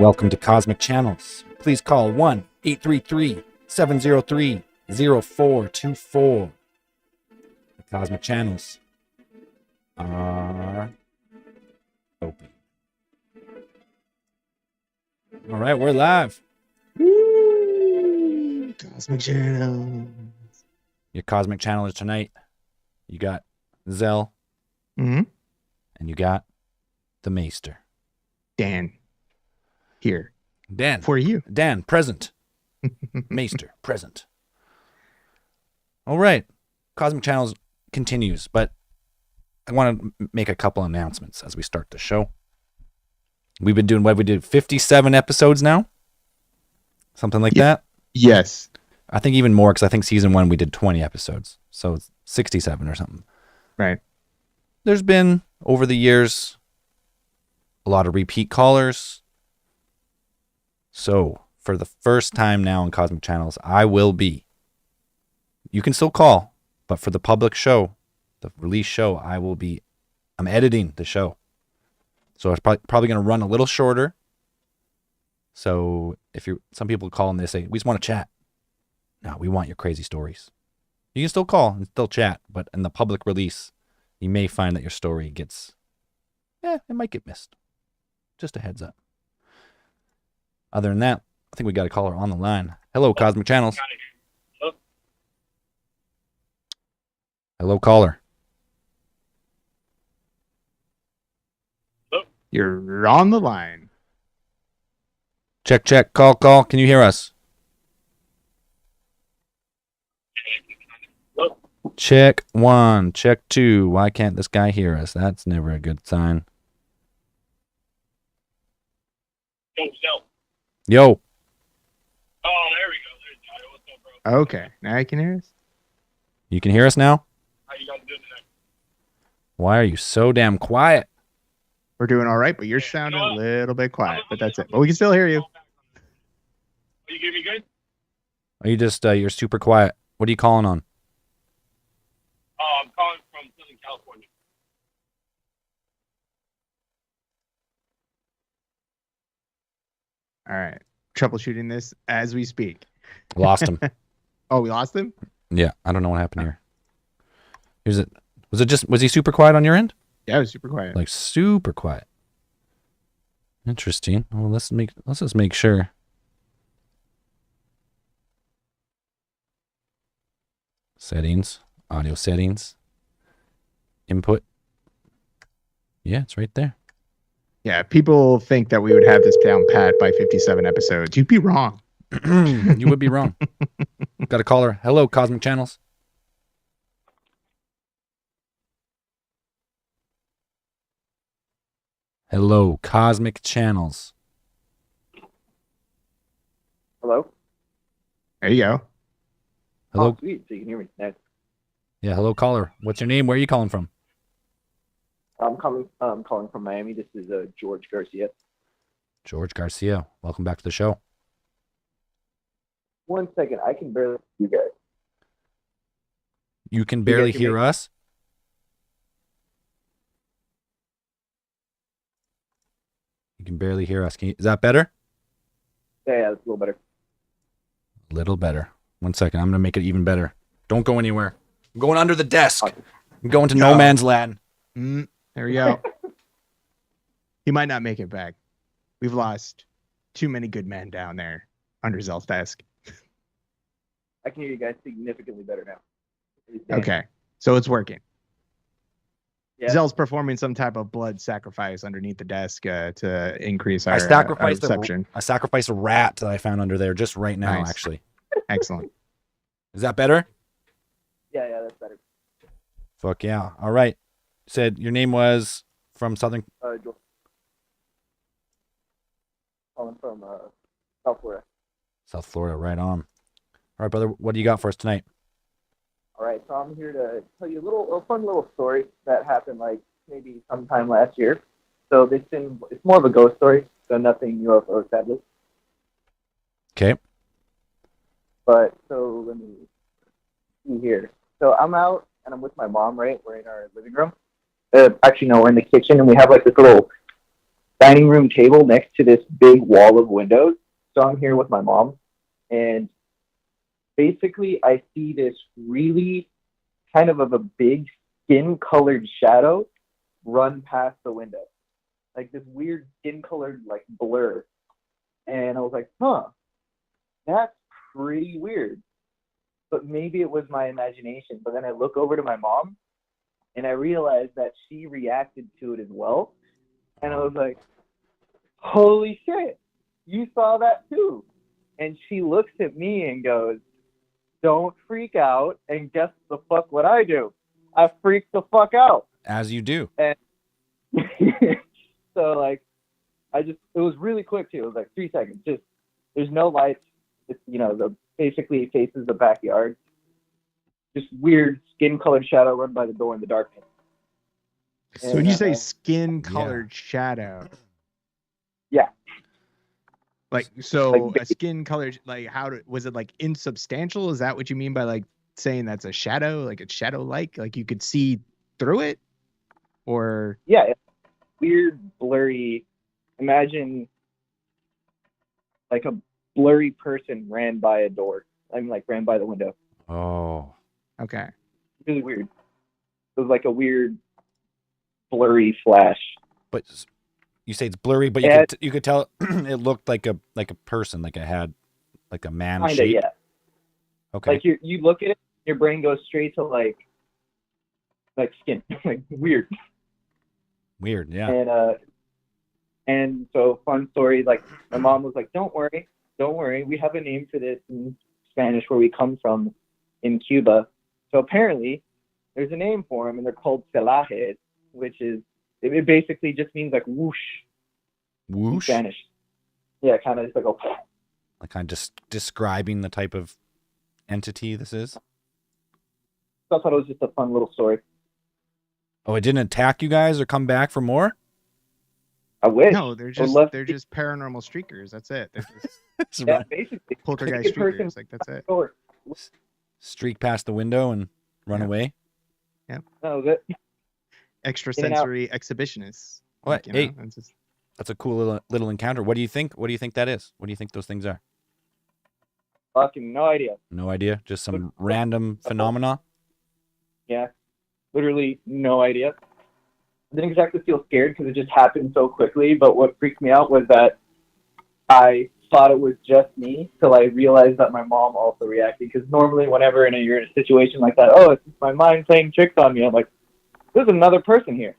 Welcome to Cosmic Channels. Please call 1-833-703-0424. The Cosmic Channels are open. All right, we're live. Woo! Cosmic Channel. Your Cosmic Channelers tonight. You got Zell. Mm-hmm. And you got the Maester. Dan. Here. Dan. For you. Dan, present. Maester, present. All right. Cosmic Channels continues, but I want to make a couple announcements as we start the show. We've been doing what we did 57 episodes now. Something like that. Yes. I think even more because I think season 1 we did 20 episodes. So it's 67 or something. Right. There's been, over the years, a lot of repeat callers. So, for the first time now on Cosmic Channels, you can still call, but for the public show, the release show, I'm editing the show. So it's probably going to run a little shorter. So some people call and they say, we just want to chat. No, we want your crazy stories. You can still call and still chat, but in the public release, you may find that your story it might get missed. Just a heads up. Other than that, I think we got a caller on the line. Hello, Cosmic Channels. Hello, caller. You're on the line. Check, check, call, call. Can you hear us? Check 1, check 2. Why can't this guy hear us? That's never a good sign. Yo. Oh, there we go. There's Johnny. What's up, bro? Okay. Now you can hear us? You can hear us now? How you guys doing tonight? Why are you so damn quiet? We're doing all right, but you're sounding a little bit quiet, but that's it. But we can still hear you. You hear me good? Are you just, you're super quiet. What are you calling on? I'm calling from Southern California. All right. Troubleshooting this as we speak. Lost him. Oh, we lost him? Yeah, I don't know what happened here. Was he super quiet on your end? Yeah, it was super quiet. Like super quiet. Interesting. Well, let's just make sure. Settings, audio settings, input. Yeah, it's right there. Yeah, people think that we would have this down pat by 57 episodes. You'd be wrong. You would be wrong. Got a caller. Hello, Cosmic Channels. Hello, Cosmic Channels. Hello? There you go. Hello. Oh, sweet. So you can hear me. Nice. Yeah, hello, caller. What's your name? Where are you calling from? I'm calling from Miami. This is George Garcia. George Garcia. Welcome back to the show. 1 second. I can barely hear you guys. You can barely guys hear hear me? us? You can barely hear us. Is that better? Yeah, that's a little better. A little better. 1 second. I'm going to make it even better. Don't go anywhere. I'm going under the desk. I'm going to no man's land. There we go. He might not make it back. We've lost too many good men down there under Zell's desk. I can hear you guys significantly better now. Okay. So it's working. Yeah. Zell's performing some type of blood sacrifice underneath the desk to increase our, I sacrificed reception. I sacrificed a rat that I found under there just right now, Nice. actually. Excellent. Is that better? Yeah, that's better. Fuck yeah. All right. Said your name was from Southern... George. Calling from South Florida. South Florida, right on. All right, brother. What do you got for us tonight? All right, so I'm here to tell you a fun little story that happened like maybe sometime last year. So it's more of a ghost story, so nothing UFO sadly. Okay. But so let me see here. So I'm out and I'm with my mom, right? We're in our living room. Actually, no, we're in the kitchen and we have like this little dining room table next to this big wall of windows. So I'm here with my mom, and basically I see this really kind of a big skin-colored shadow run past the window, like this weird skin-colored like blur. And I was like, huh, that's pretty weird. But maybe it was my imagination. But then I look over to my mom, and I realized that she reacted to it as well. And I was like, holy shit, you saw that too. And she looks at me and goes, don't freak out. And guess the fuck what I do? I freak the fuck out. As you do. And so like, it was really quick too. It was like 3 seconds. Just, there's no lights. It's, basically it faces the backyard. Just weird skin-colored shadow run by the door in the darkness. So when you say skin-colored shadow, yeah, like so like, a skin-colored, like was it like insubstantial? Is that what you mean by like saying that's a shadow? Like it's shadow-like, like you could see through it, or yeah, it's weird, blurry. Imagine like a blurry person ran by a door. I mean, like ran by the window. Oh. okay. Really weird. It was like a weird, blurry flash. But you say it's blurry, but you could tell it looked like a person, like it had like a man Kinda, shape. yeah. Okay. Like you look at it, your brain goes straight to like skin, like weird. Weird, yeah. And so fun story. Like my mom was like, "Don't worry, we have a name for this in Spanish where we come from in Cuba." So apparently, there's a name for them, and they're called celajes, which is it basically just means like whoosh. Whoosh. In Spanish. Yeah, kind of just like like kind of just describing the type of entity this is. So I thought it was just a fun little story. Oh, it didn't attack you guys or come back for more? I wish. No, they're just paranormal streakers. That's it. They're just yeah, basically poltergeist streakers. Like that's it. Streak past the window and run away. Yeah. That was it. Extrasensory exhibitionists. What? Like, hey, that's a cool little encounter. What do you think? What do you think that is? What do you think those things are? Fucking no idea. No idea. Just some random phenomena. Yeah, literally no idea. I didn't exactly feel scared because it just happened so quickly. But what freaked me out was that I thought it was just me till I realized that my mom also reacted. Because normally, whenever you're in a situation like that, oh, it's my mind playing tricks on me. I'm like, there's another person here.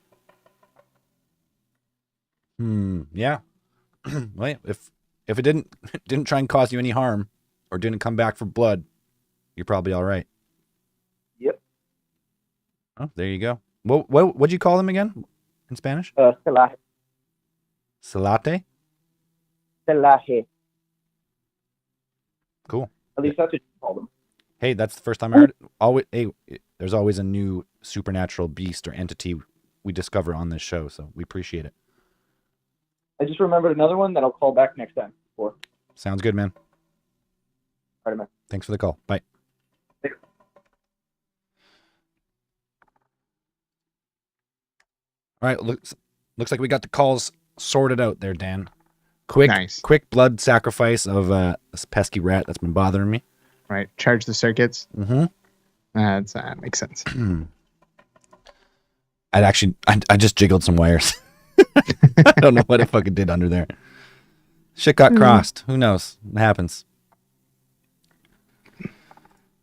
Yeah. Well, if it didn't try and cause you any harm or didn't come back for blood, you're probably all right. Yep. Oh, there you go. What'd you call them again in Spanish? Celaje. Salate? Celaje. Cool. At least that's what you call them. Hey, that's the first time I heard it. There's always a new supernatural beast or entity we discover on this show, so we appreciate it. I just remembered another one that I'll call back next time for. Sounds good, man. All right, man. Thanks for the call. Bye. Thanks. All right, looks like we got the calls sorted out there, Dan. Quick blood sacrifice of this pesky rat that's been bothering me. Right, charge the circuits. Mm-hmm. That makes sense. I just jiggled some wires. I don't know what it fucking did under there. Shit got crossed. Who knows? It happens.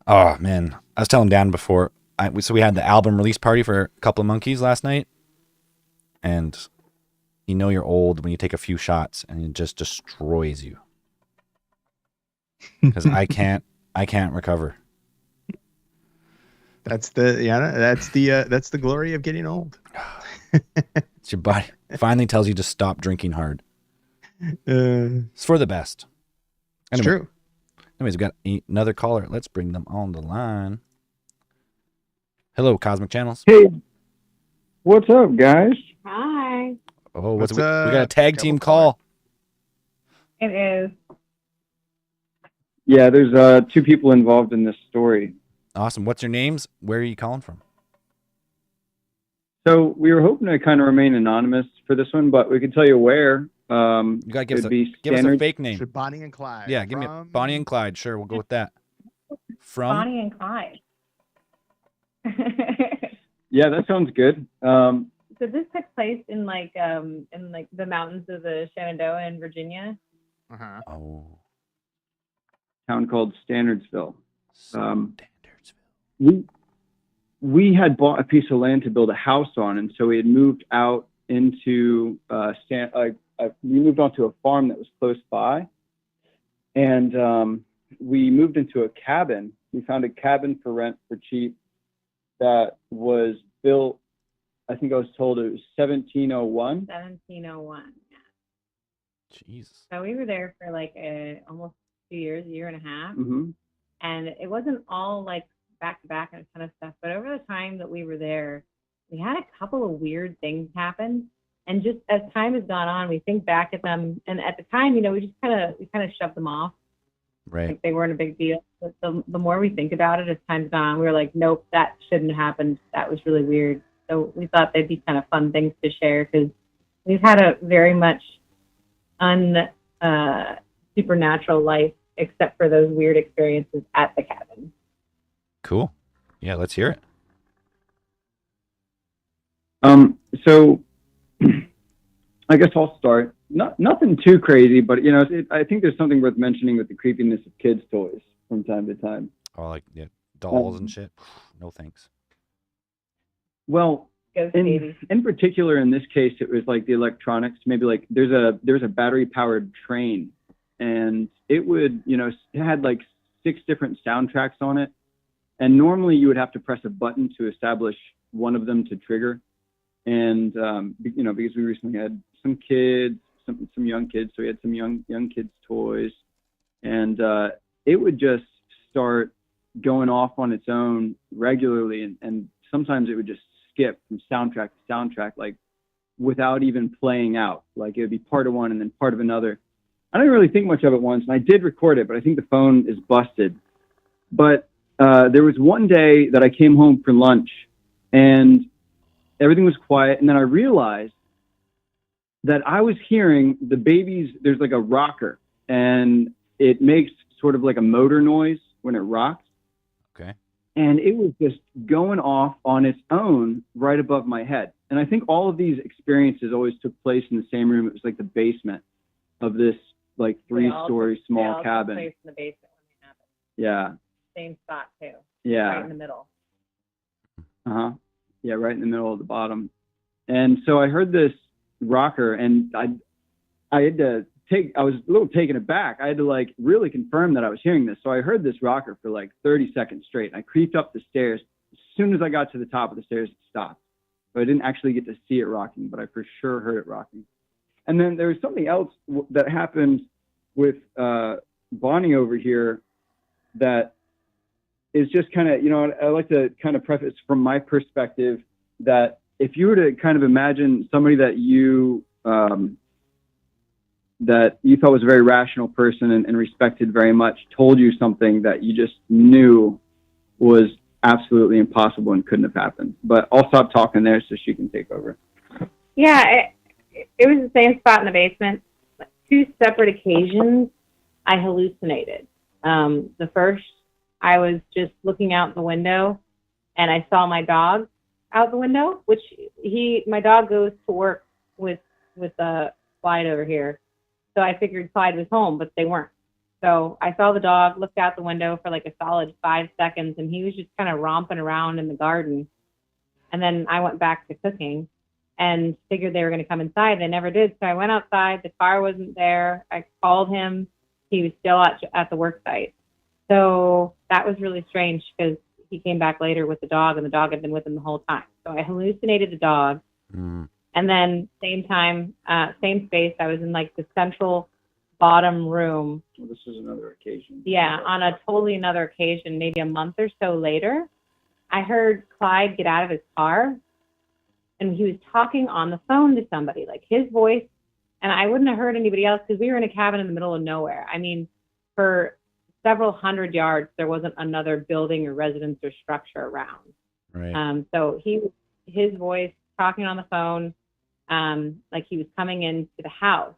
Oh man, I was telling Dan before. So we had the album release party for a couple of monkeys last night, and you know you're old when you take a few shots and it just destroys you. Because I can't recover. That's the glory of getting old. It's your body finally tells you to stop drinking hard. It's for the best. It's true. Anyways, we've got another caller. Let's bring them on the line. Hello, Cosmic Channels. Hey, what's up, guys? Hi. Oh, we got a tag team call. It is. Yeah, there's 2 people involved in this story. Awesome. What's your names? Where are you calling from? So we were hoping to kind of remain anonymous for this one, but we can tell you where. You gotta give us give us a fake name. Should Bonnie and Clyde. Yeah, give me a Bonnie and Clyde. Sure, we'll go with that. From Bonnie and Clyde. Yeah, that sounds good. So this took place in like the mountains of the Shenandoah in Virginia. Uh-huh. oh, Town called Standardsville. Standardsville. We had bought a piece of land to build a house on, and so we had moved out into we moved onto a farm that was close by, and we moved into a cabin. We found a cabin for rent for cheap that was built. I think I was told it was 1701. 1701. Yeah. Jesus. So we were there for like almost 2 years, a year and a half, Mm-hmm. and it wasn't all like back to back and a ton of stuff. But over the time that we were there, we had a couple of weird things happen. And just as time has gone on, we think back at them, and at the time, we just kind of shoved them off. Right. Like they weren't a big deal. But the more we think about it as time's gone on, we were like, nope, that shouldn't have happened. That was really weird. So we thought they'd be kind of fun things to share because we've had a very much supernatural life, except for those weird experiences at the cabin. Cool. Yeah, let's hear it. So I guess I'll start. Nothing too crazy, but I think there's something worth mentioning with the creepiness of kids' toys from time to time. Oh, like dolls and shit. No thanks. Well, Ghost babies. in particular, in this case, it was like the electronics. Maybe like there's a battery powered train, and it would it had like 6 different soundtracks on it, and normally you would have to press a button to establish one of them to trigger. And because we recently had some kids, some young kids, so we had some young kids toys, and it would just start going off on its own regularly, and sometimes it would just skip from soundtrack to soundtrack, like without even playing out. Like it would be part of one and then part of another. I didn't really think much of it once, and I did record it, but I think the phone is busted. But there was one day that I came home for lunch, and everything was quiet, and then I realized that I was hearing the babies. There's like a rocker, and it makes sort of like a motor noise when it rocks. Okay. And it was just going off on its own right above my head. And I think all of these experiences always took place in the same room. It was like the basement of this like 3-story small cabin. Place in the basement when they happen. Yeah. Same spot too. Yeah. Right in the middle. Uh-huh. Yeah, right in the middle of the bottom. And so I heard this rocker, and I had to I was a little taken aback. I had to like really confirm that I was hearing this. So I heard this rocker for like 30 seconds straight. And I creeped up the stairs. As soon as I got to the top of the stairs, it stopped. So I didn't actually get to see it rocking, but I for sure heard it rocking. And then there was something else that happened with Bonnie over here that is just kind of, I like to kind of preface from my perspective that if you were to kind of imagine somebody that you thought was a very rational person and respected very much, told you something that you just knew was absolutely impossible and couldn't have happened. But I'll stop talking there so she can take over. Yeah, it was the same spot in the basement. 2 separate occasions, I hallucinated. The first, I was just looking out the window, and I saw my dog out the window, which my dog goes to work with Clyde over here. So I figured Clyde was home, but they weren't. So I saw the dog, looked out the window for like a solid 5 seconds, and he was just kind of romping around in the garden. And then I went back to cooking and figured they were going to come inside. They never did. So I went outside. The car wasn't there. I called him. He was still at the work site. So that was really strange because he came back later with the dog, and the dog had been with him the whole time. So I hallucinated the dog. And then same time, same space, I was in like the central bottom room. Well, this is another occasion. Yeah, on a totally another occasion, maybe a month or so later, I heard Clyde get out of his car, and he was talking on the phone to somebody, like his voice, and I wouldn't have heard anybody else because we were in a cabin in the middle of nowhere. I mean, for several hundred yards, there wasn't another building or residence or structure around. Right. So his voice talking on the phone, like he was coming into the house.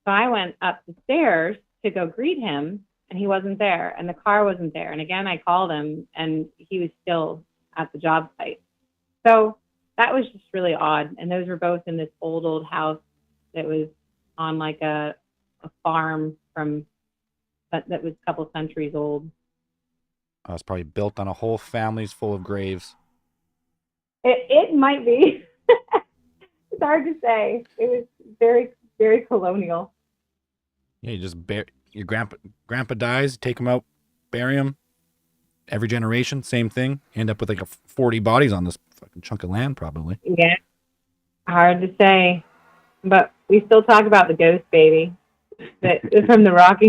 So I went up the stairs to go greet him, and he wasn't there, and the car wasn't there. And again, I called him, and he was still at the job site. So that was just really odd. And those were both in this old house that was on like a farm that was a couple centuries old. Oh, it's probably built on a whole family's full of graves. It might be. It's hard to say. It was very, very colonial. Yeah, you just your grandpa dies, take him out, bury him. Every generation, same thing. End up with like 40 bodies on this fucking chunk of land, probably. Yeah, hard to say. But we still talk about the ghost baby that from the rocker.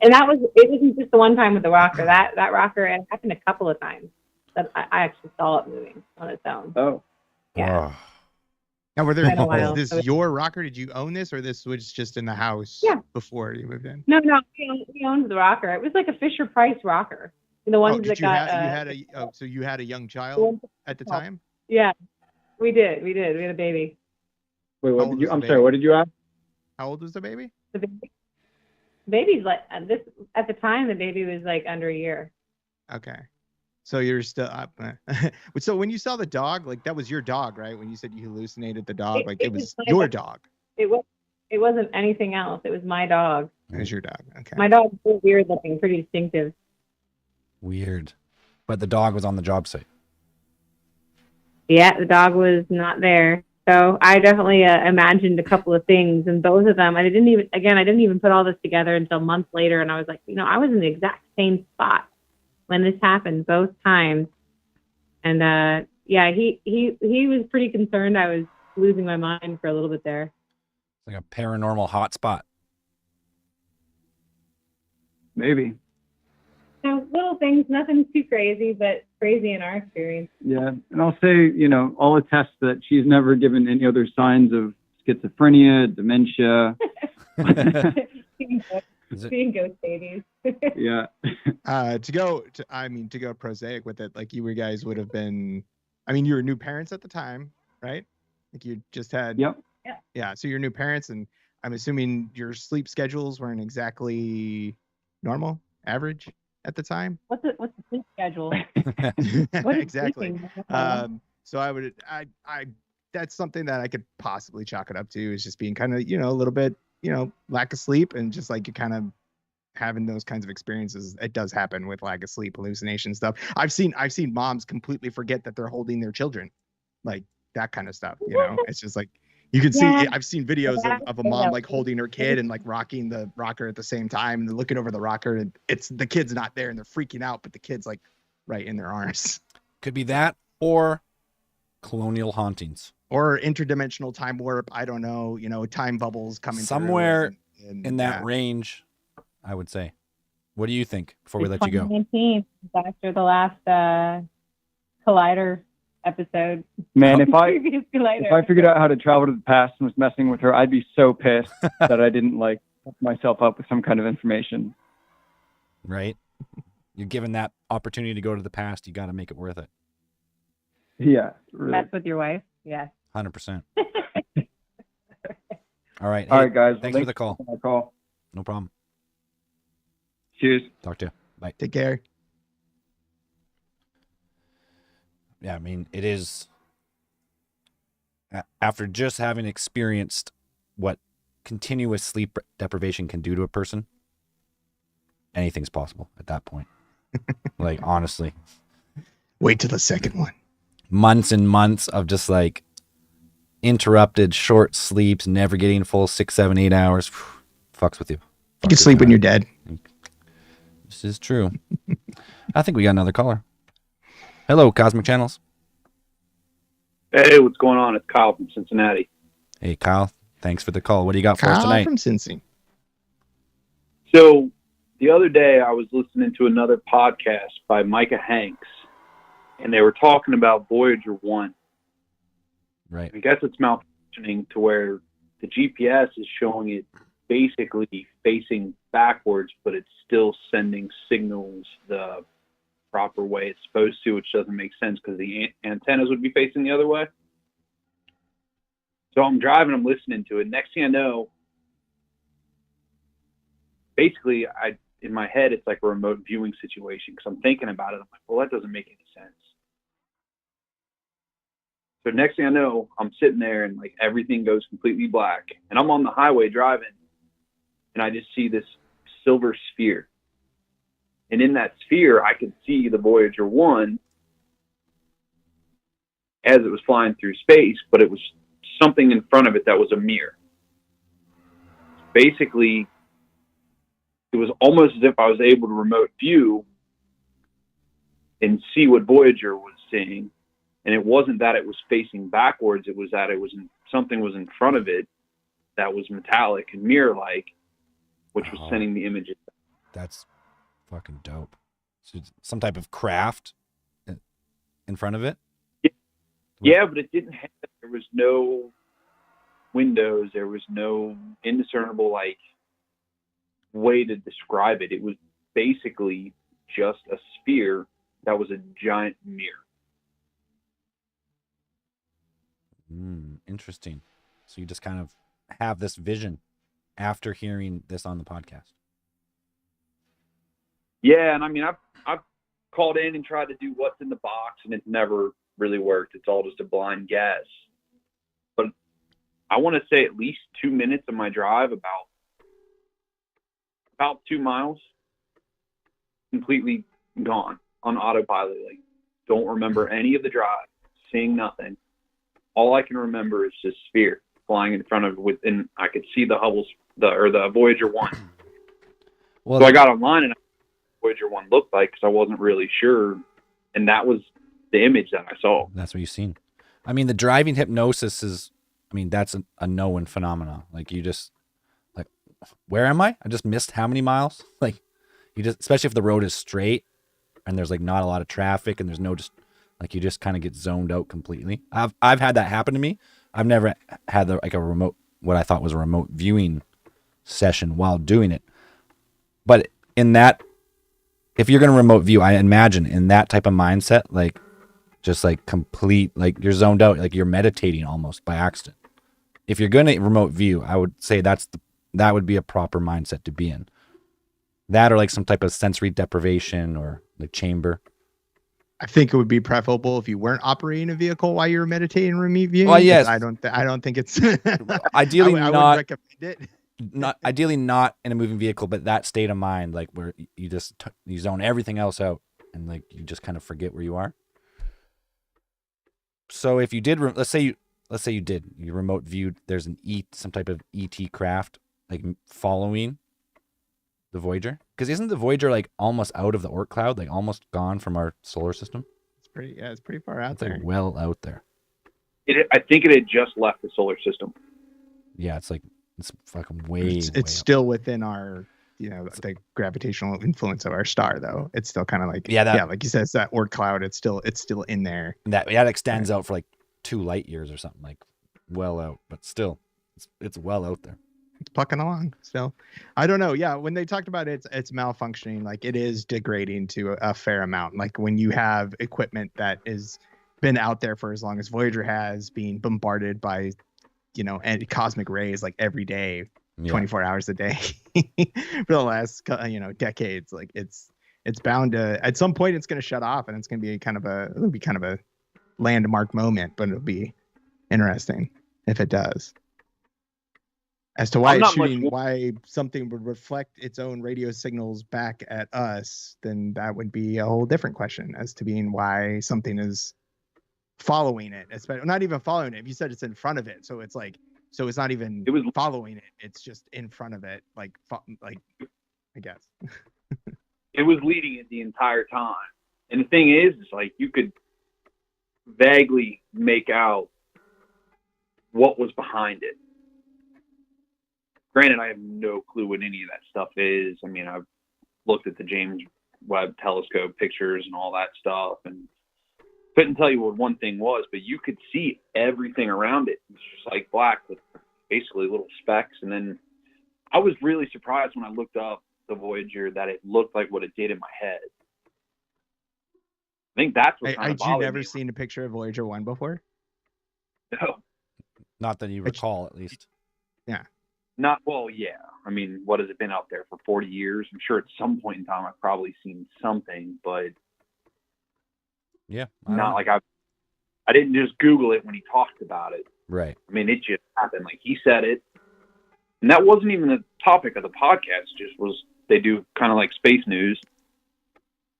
And it wasn't just the one time with the rocker. That rocker, it happened a couple of times. That I actually saw it moving on its own. Oh. Yeah. Oh. Now, Been a while. is this your rocker? Did you own this, or this was just in the house before you moved in? No, we owned the rocker. It was like a Fisher Price rocker. The ones that got. So you had a young child at the time? Yeah, we did. We had a baby. Wait, what did you? I'm sorry. What did you ask? How old was the baby? The baby's like this at the time. The baby was like under a year. Okay. So you're still up. So when you saw the dog, like that was your dog, right? When you said you hallucinated the dog, it was your dog. It wasn't anything else. It was my dog. It was your dog. Okay. My dog was weird looking, pretty distinctive. Weird. But the dog was on the job site. Yeah, the dog was not there. So I definitely imagined a couple of things, and both of them, I didn't even put all this together until months later, and I was like, I was in the exact same spot when this happened both times. And he was pretty concerned I was losing my mind for a little bit there. It's like a paranormal hotspot. Maybe. Little things, nothing too crazy, but crazy in our experience. Yeah, and I'll say, I'll attest that she's never given any other signs of schizophrenia, dementia. Being ghost babies. Yeah. To go prosaic with it, like you guys would have been, you were new parents at the time, right? Like you just had. Yep. Yeah. So you're new parents, and I'm assuming your sleep schedules weren't exactly normal, average at the time. What's the sleep schedule? Exactly. So that's something that I could possibly chalk it up to, is just being kind of, a little bit, lack of sleep, and just like you kind of having those kinds of experiences. It does happen with lack of sleep, hallucination stuff. I've seen moms completely forget that they're holding their children, like that kind of stuff. It's just like you can see. I've seen videos of a mom like holding her kid and like rocking the rocker at the same time, and they're looking over the rocker, and it's the kid's not there, and they're freaking out, but the kid's like right in their arms. Could be that, or colonial hauntings, or interdimensional time warp. I don't know. Time bubbles coming somewhere through in that range, I would say. What do you think before we let you go? 2019, after the last Collider episode. Man, if I figured out how to travel to the past and was messing with her, I'd be so pissed that I didn't like hook myself up with some kind of information. Right? You're given that opportunity to go to the past, you got to make it worth it. Yeah. Really. Mess with your wife? Yeah. 100%. All right. All right, guys. Thanks for the call. No problem. Cheers. Talk to you. Bye. Take care. Yeah, it is, after just having experienced what continuous sleep deprivation can do to a person, anything's possible at that point. Like, honestly. Wait till the second one. Months and months of just like interrupted short sleeps, never getting full 6, 7, 8 hours. Fucks with you. You can sleep when you're dead. This is true. I think we got another caller. Hello, Cosmic Channels. Hey, what's going on? It's Kyle from Cincinnati. Hey, Kyle. Thanks for the call. What do you got for us tonight? From Cincy. So the other day I was listening to another podcast by Micah Hanks, and they were talking about Voyager 1. Right. I guess it's malfunctioning to where the GPS is showing it basically facing backwards, but it's still sending signals the proper way it's supposed to, which doesn't make sense because the antennas would be facing the other way. So I'm driving, I'm listening to it. Next thing I know, basically, in my head, it's like a remote viewing situation because I'm thinking about it. I'm like, well, that doesn't make any sense. So next thing I know, I'm sitting there and like everything goes completely black. And I'm on the highway driving and I just see this silver sphere. And in that sphere, I could see the Voyager 1 as it was flying through space, but it was something in front of it that was a mirror. Basically, it was almost as if I was able to remote view and see what Voyager was seeing. And it wasn't that it was facing backwards. It was that something was in front of it that was metallic and mirror-like, which was sending the images. That's fucking dope. So some type of craft in front of it? Yeah, but it didn't have, there was no windows. There was no indiscernible, like, way to describe it. It was basically just a sphere that was a giant mirror. Interesting. So you just kind of have this vision after hearing this on the podcast. Yeah, and I mean, I've called in and tried to do what's in the box, and it never really worked. It's all just a blind guess. But I want to say at least 2 minutes of my drive, about 2 miles, completely gone on autopilot. Like, don't remember any of the drive, seeing nothing. All I can remember is this sphere flying in front of it, and I could see the Voyager 1. Well, so I got online and I what Voyager 1 looked like because I wasn't really sure, and that was the image that I saw. That's what you've seen. I mean, the driving hypnosis is, I mean, that's a known phenomenon. Like, you just, like, where am I? I just missed how many miles? Like, you just, especially if the road is straight and there's like not a lot of traffic and there's no just, like, you just kind of get zoned out completely. I've had that happen to me. I've never had like a remote, what I thought was a remote viewing session while doing it. But in that, if you're going to remote view, I imagine in that type of mindset, like, just like complete, like, you're zoned out, like you're meditating almost by accident. If you're going to remote view, I would say that would be a proper mindset to be in. That or like some type of sensory deprivation or like chamber. I think it would be preferable if you weren't operating a vehicle while you were meditating remote viewing. Well, yes. I don't think it's ideally I not would recommend it. Ideally not in a moving vehicle, but that state of mind, like where you just you zone everything else out and like you just kind of forget where you are. So if you did, let's say you remote viewed, there's some type of ET craft like following the Voyager, because isn't the Voyager like almost out of the Oort cloud, like almost gone from our solar system? It's pretty far out there. Like well out there. I think it had just left the solar system. Yeah, it's like it's fucking way. It's still within our, the gravitational influence of our star, though. It's still kind of like like you said, it's that Oort cloud. It's still in there. That extends out for like 2 light years or something, like well out, but still, it's well out there. It's plucking along still. I don't know. Yeah, when they talked about it's malfunctioning, like it is degrading to a fair amount. Like when you have equipment that is been out there for as long as Voyager has, being bombarded by, and cosmic rays like every day, 24 hours a day for the last decades. Like it's bound to, at some point it's going to shut off, and it's going to be kind of a landmark moment, but it'll be interesting if it does. As to why it's shooting, why something would reflect its own radio signals back at us, then that would be a whole different question as to being why something is following it. Especially not even following it. If you said it's in front of it, so it's like, so it's not even following it. It's just in front of it, like I guess. It was leading it the entire time, and the thing is like you could vaguely make out what was behind it. Granted, I have no clue what any of that stuff is. I mean, I've looked at the James Webb Telescope pictures and all that stuff, and couldn't tell you what one thing was, but you could see everything around it. It's just like black with basically little specks. And then I was really surprised when I looked up the Voyager that it looked like what it did in my head. think that's what kind Had of you bothered never me. seen a picture of Voyager 1 before? No, Not that you recall, at least. not well. Yeah, I mean, what has it been out there for 40 years? I'm sure at some point in time I've probably seen something, but Yeah. not like I didn't just Google it when he talked about it. Right. I mean, it just happened. Like he said it, and that wasn't even the topic of the podcast. Just was they do kind of like space news,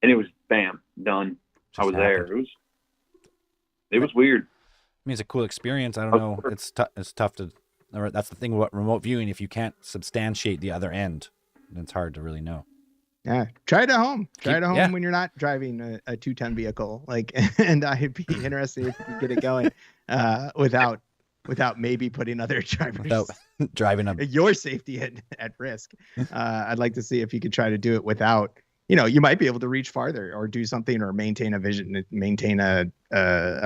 and it was bam done. Just I was happened. there. It was weird. I mean, it's a cool experience. I don't know. It's tough to. Or that's the thing about remote viewing. If you can't substantiate the other end, then it's hard to really know. Yeah, try it at home. Try it at home Yeah. when you're not driving a 2-ton vehicle. Like, and I'd be interested if you could get it going without maybe putting other drivers, Without driving up. your safety at risk. I'd like to see if you could try to do it without. You might be able to reach farther or do something or maintain a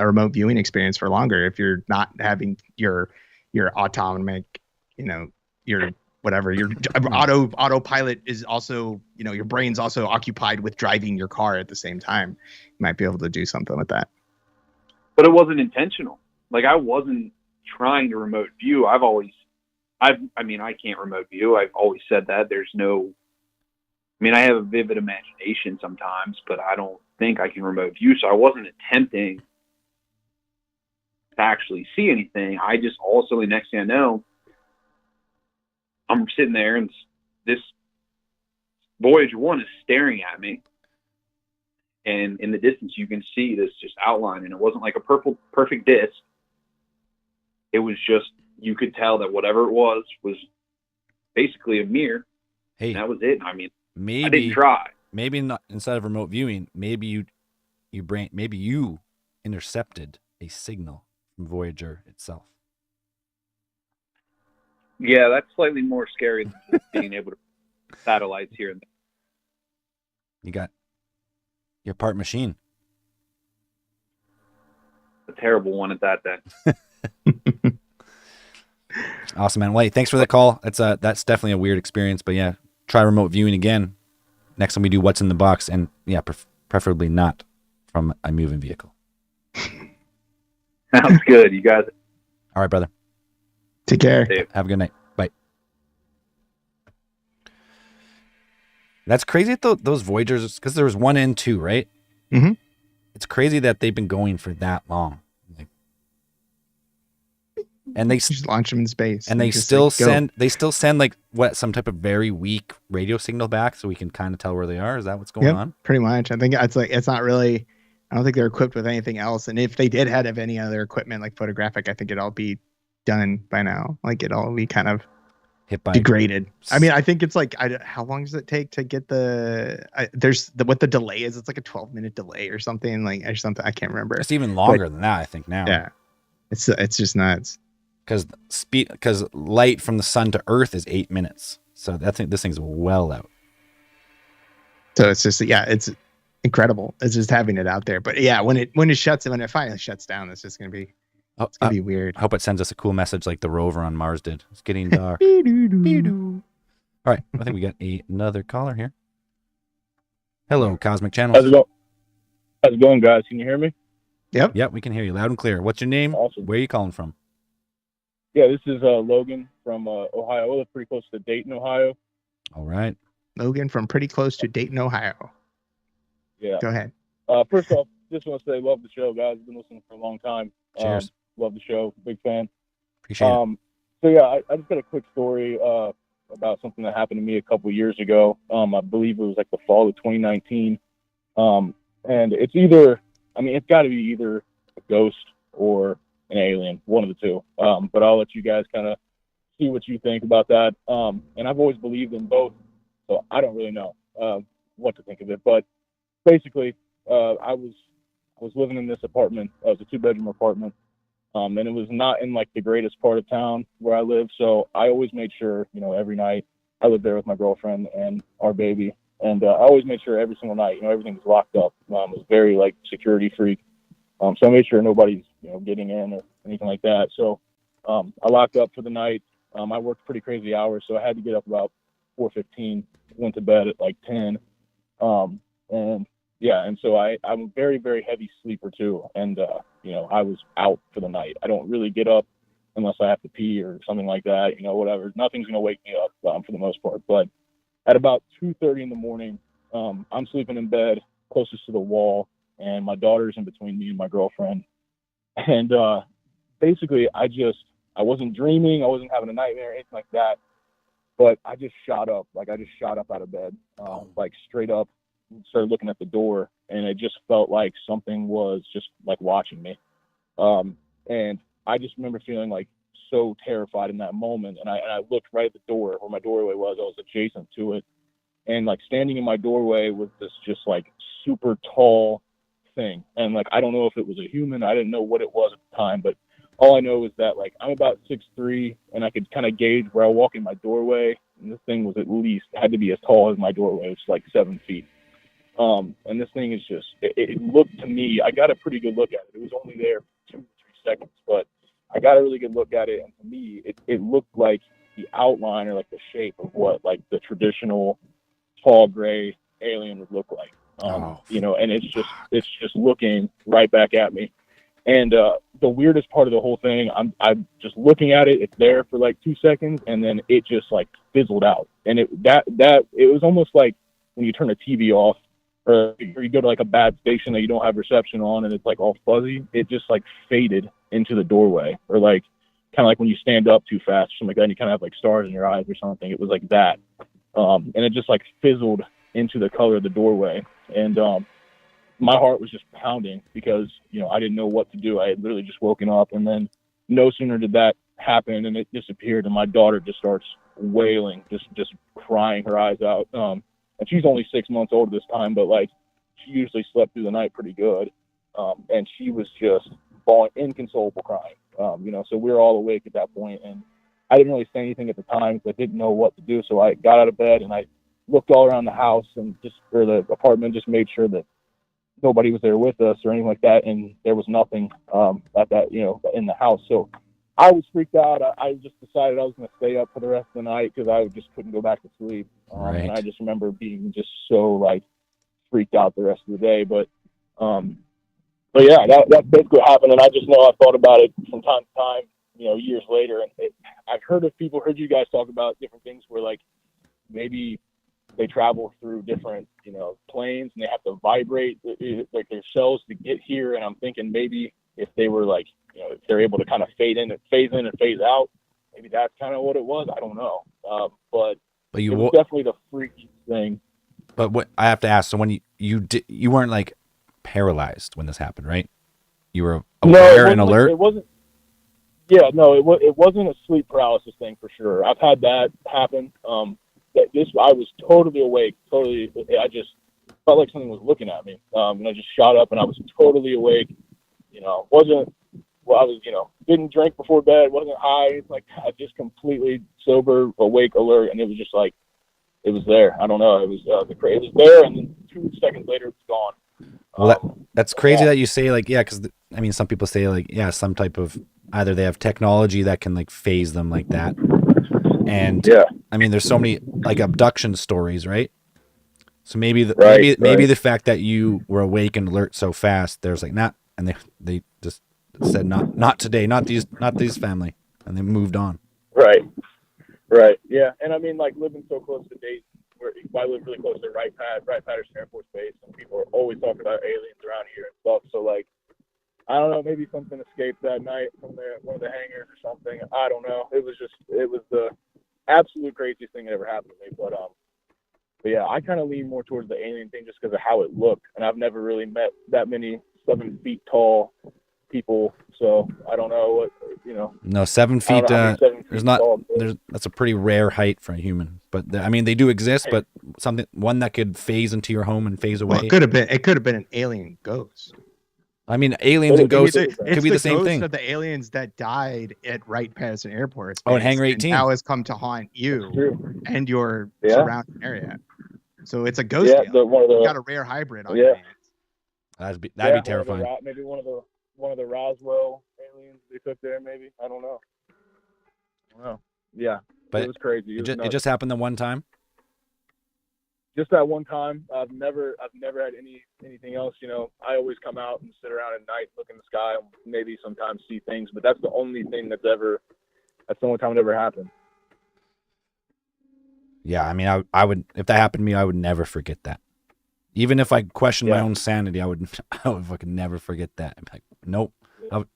remote viewing experience for longer if you're not having your autonomic, your whatever, your autopilot is also, your brain's also occupied with driving your car at the same time. You might be able to do something with that. But it wasn't intentional. Like I wasn't trying to remote view. I can't remote view. I've always said that. I have a vivid imagination sometimes, but I don't think I can remote view. So I wasn't attempting to actually see anything. I just all of a sudden, next thing I know, I'm sitting there and this Voyager 1 is staring at me. And in the distance, you can see this just outline. And it wasn't like a perfect disc. It was just, you could tell that whatever it was basically a mirror. Hey, And that was it. I mean, maybe I didn't try. Maybe not instead of remote viewing. Maybe you intercepted a signal from Voyager itself. Yeah, that's slightly more scary than just being able to satellites here and there. You got your part machine. A terrible one at that then. Awesome, man. Well, hey, thanks for the call. That's definitely a weird experience, but yeah, try remote viewing again next time we do What's in the Box, and yeah, preferably not from a moving vehicle. Sounds good. You guys. All right, brother. Take care. Have a good night. Bye. That's crazy that those Voyagers, because there was 1 and 2, right? Mm-hmm. It's crazy that they've been going for that long. And they just launch them in space. And they still send like some type of very weak radio signal back, so we can kind of tell where they are. Is that what's going on? Pretty much. I think it's not really. I don't think they're equipped with anything else. And if they did have any other equipment like photographic, I think it'd all be done by now. Like it'd all be kind of hit by degraded. I mean, I think it's like, how long does it take to get what the delay is? It's like a 12-minute delay or something I can't remember. It's even longer than that, I think now. Yeah, it's just nuts. Because light from the sun to Earth is 8 minutes, so this thing's well out. So it's just it's incredible. It's just having it out there. But yeah, when it finally shuts down, it's just gonna be be weird. I hope it sends us a cool message like the rover on Mars did. It's getting dark. All right, I think we got another caller here. Hello, Cosmic Channel. How's it going, guys? Can you hear me? Yep, we can hear you loud and clear. What's your name? Awesome. Where are you calling from? Yeah, this is Logan from Ohio. I live pretty close to Dayton, Ohio. All right. Logan from pretty close to Dayton, Ohio. Yeah. Go ahead. First off, just want to say love the show, guys. I've been listening for a long time. Cheers. Love the show. Big fan. Appreciate it. So yeah, I just got a quick story about something that happened to me a couple years ago. I believe it was like the fall of 2019. And it's it's got to be either a ghost or an alien, one of the two. But I'll let you guys kind of see what you think about that. And I've always believed in both, so I don't really know what to think of it. But basically, I was living in this apartment. It was a 2-bedroom apartment, and it was not in like the greatest part of town where I live. So I always made sure, every night I lived there with my girlfriend and our baby, and I always made sure every single night, everything was locked up. I was very like security freak. So I made sure nobody's, getting in or anything like that. So I locked up for the night. I worked pretty crazy hours, so I had to get up about 4:15. Went to bed at like 10. And And so I'm a very, very heavy sleeper too. And, you know, I was out for the night. I don't really get up unless I have to pee or something like that, you know, whatever. Nothing's going to wake me up for the most part. But at about 2:30 in the morning, I'm sleeping in bed closest to the wall, and my daughter's in between me and my girlfriend. And basically, I wasn't dreaming. I wasn't having a nightmare or anything like that. But I just shot up. Like, I just shot up out of bed, like straight up, started looking at the door, and it just felt like something was just like watching me. And I just remember feeling like so terrified in that moment. And I looked right at the door where my doorway was. I was adjacent to it. And like standing in my doorway was this just like super tall thing. And like, I don't know if it was a human. I didn't know what it was at the time, but all I know is that like I'm about 6'3", and I could kind of gauge where I walk in my doorway. And this thing was had to be as tall as my doorway, which is like 7 feet. And this thing is just, it looked to me, I got a pretty good look at it. It was only there for 2 or 3 seconds, but I got a really good look at it. And to me, it looked like the outline or like the shape of what like the traditional tall gray alien would look like. You know, and it's just looking right back at me. And the weirdest part of the whole thing, I'm just looking at it. It's there for like 2 seconds, and then it just like fizzled out. And it was almost like when you turn a TV off, or you go to like a bad station that you don't have reception on, and it's like all fuzzy. It just like faded into the doorway, or like kind of like when you stand up too fast or something like that, and you kind of have like stars in your eyes or something. It was like that, and it just like fizzled into the color of the doorway. And my heart was just pounding because, you know, I didn't know what to do. I had literally just woken up, and then no sooner did that happen and it disappeared, and my daughter just starts wailing, just crying her eyes out. And she's only 6 months old this time, but like she usually slept through the night pretty good. And she was just bawling, inconsolable crying. You know, so we were all awake at that point, and I didn't really say anything at the time because I didn't know what to do. So I got out of bed and I looked all around the house and or the apartment, just made sure that nobody was there with us or anything like that. And there was nothing at that, you know, in the house. So I was freaked out. I just decided I was going to stay up for the rest of the night because I just couldn't go back to sleep. And I just remember being just so like freaked out the rest of the day. But yeah, that's basically what happened. And I just know I thought about it from time to time, you know, years later. And I've heard you guys talk about different things where like maybe they travel through different, you know, planes, and they have to vibrate like their cells to get here. And I'm thinking maybe if they were like, you know, if they're able to kind of phase in and phase out, maybe that's kind of what it was. I don't know. But it was definitely the freaky thing. But what I have to ask, so when you weren't like paralyzed when this happened, right? You were aware and alert? It wasn't. Yeah, no, it wasn't a sleep paralysis thing for sure. I've had that happen. I was totally awake. I just felt like something was looking at me. And I just shot up and I was totally awake. You know, I was, you know, didn't drink before bed, wasn't high. It's like I just completely sober, awake, alert, and it was just like it was there. I don't know. It was it was there, and then 2 seconds later, it's gone. Well, that's crazy that you say like, yeah, because I mean, some people say like, yeah, some type of either they have technology that can like phase them like that, and yeah, I mean, there's so many like abduction stories, right? So maybe the fact that you were awake and alert so fast, there's like not, and they just said not today, not these family, and they moved on. Right. Yeah. And I mean, like living so close to Dayton, where I live really close to Wright-Patterson Air Force Base, and people are always talking about aliens around here and stuff. So like, I don't know, maybe something escaped that night from one of the hangars or something. I don't know. It was the absolute craziest thing that ever happened to me. But yeah, I kind of lean more towards the alien thing just because of how it looked, and I've never really met that many 7 feet tall people, so I don't know what, you know. No, 7 feet. That's a pretty rare height for a human. But I mean, they do exist. But one that could phase into your home and phase away. Well, it could have been an alien ghost. I mean, aliens and ghosts could be the same thing. It's the aliens that died at Wright-Patterson Air Force Base. Oh, at Hangar 18. Now has come to haunt you and your surrounding area. So it's a ghost alien. You got a rare hybrid on your hands. That'd be terrifying. Maybe one of the Roswell aliens they took there. Maybe, I don't know. Yeah, but it was crazy. It just happened the one time. just that one time. I've never had anything else. You know, I always come out and sit around at night, look in the sky, and maybe sometimes see things. But that's the only thing that's the only time it ever happened. Yeah, I mean, I would, if that happened to me, I would never forget that. Even if I questioned my own sanity, I would fucking never forget that. I'd be like, nope.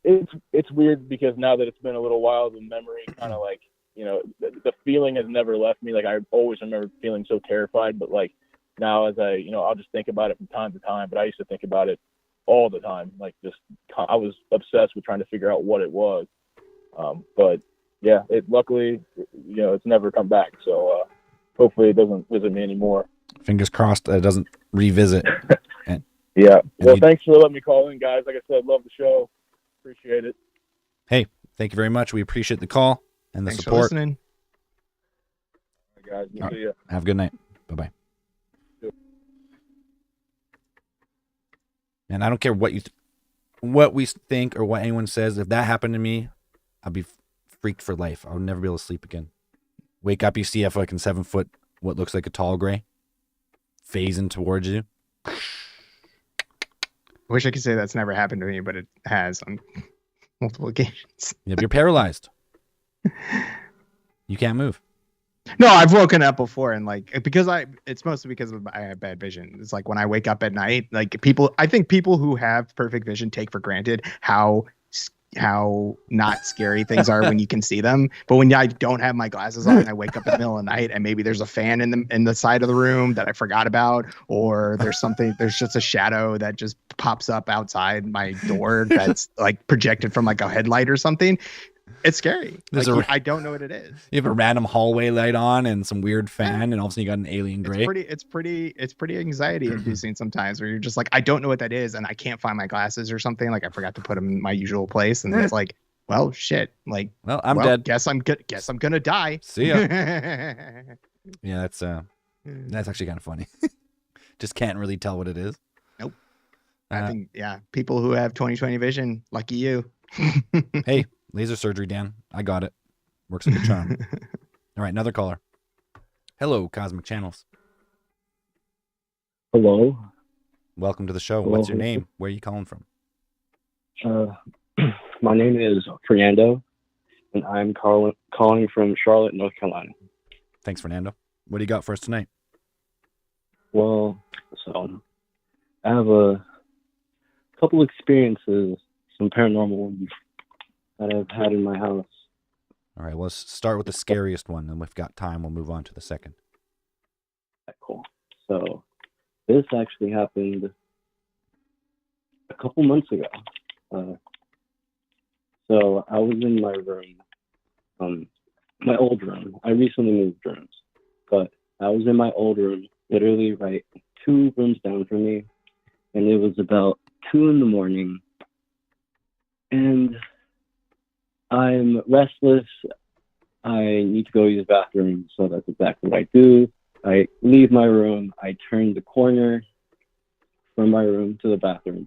It's weird because now that it's been a little while, the memory kind of like, you know, the feeling has never left me. Like I always remember feeling so terrified, but like now as I, you know, I'll just think about it from time to time, but I used to think about it all the time. Like I was obsessed with trying to figure out what it was. But yeah, luckily, you know, it's never come back. So, hopefully it doesn't visit me anymore. Fingers crossed that it doesn't revisit. Yeah. Well, thanks for letting me call in, guys. Like I said, love the show. Appreciate it. Hey, thank you very much. We appreciate the call and the Thanks support. for listening. All right, guys. We'll see ya. Have a good night. Bye-bye. Yep. And I don't care what we think or what anyone says. If that happened to me, I'd be freaked for life. I would never be able to sleep again. Wake up, you see a fucking 7 foot, what looks like a tall gray, phasing towards you. I wish I could say that's never happened to me, but it has on multiple occasions. If you're paralyzed, you can't move. No, I've woken up before and like it's mostly because I have bad vision. It's like when I wake up at night, like I think people who have perfect vision take for granted how not scary things are when you can see them. But when I don't have my glasses on and I wake up in the middle of the night and maybe there's a fan in the side of the room that I forgot about, or there's just a shadow that just pops up outside my door that's like projected from like a headlight or something. It's scary. I don't know what it is. You have a random hallway light on and some weird fan, and all of a sudden you got an alien gray. It's pretty anxiety inducing sometimes, where you're just like, I don't know what that is, and I can't find my glasses or something. Like I forgot to put them in my usual place, and it's like, well, shit. Like, I'm dead. Guess I'm gonna die. See ya. Yeah, that's actually kind of funny. Just can't really tell what it is. Nope. I think people who have 20/20 vision, lucky you. Hey. Laser surgery, Dan. I got it. Works like a charm. All right, another caller. Hello, Cosmic Channels. Hello. Welcome to the show. Hello. What's your name? Where are you calling from? My name is Fernando, and I'm calling from Charlotte, North Carolina. Thanks, Fernando. What do you got for us tonight? Well, so I have a couple experiences, some paranormal ones that I've had in my house. All right, well, let's start with the scariest one, and if we've got time, we'll move on to the second. Cool. So this actually happened a couple months ago. So I was in my room, my old room. I recently moved rooms, but I was in my old room, literally right 2 rooms down from me, and it was about 2 a.m, and I'm restless. I need to go use the bathroom, so that's exactly what I do. I leave my room. I turn the corner from my room to the bathroom,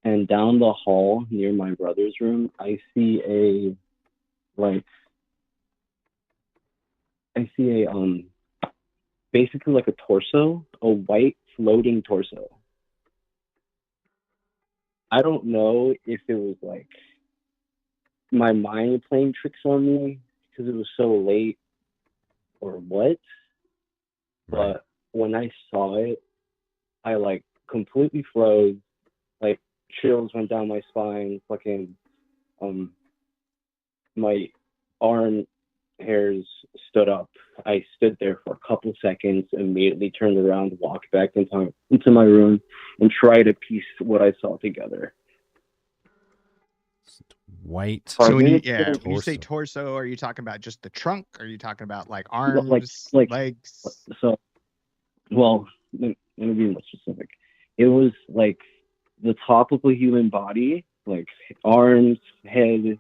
and down the hall near my brother's room, I see basically like a torso, a white floating torso. I don't know if it was like my mind playing tricks on me because it was so late or what. Right. But when I saw it, I like completely froze, like chills went down my spine, fucking my arm hairs stood up. I stood there for a couple seconds, immediately turned around, walked back into my room, and tried to piece what I saw together. White. So when torso. you say torso, are you talking about just the trunk? Or are you talking about like arms, like legs? So, well, let me be more specific. It was like the top of a human body, like arms, head,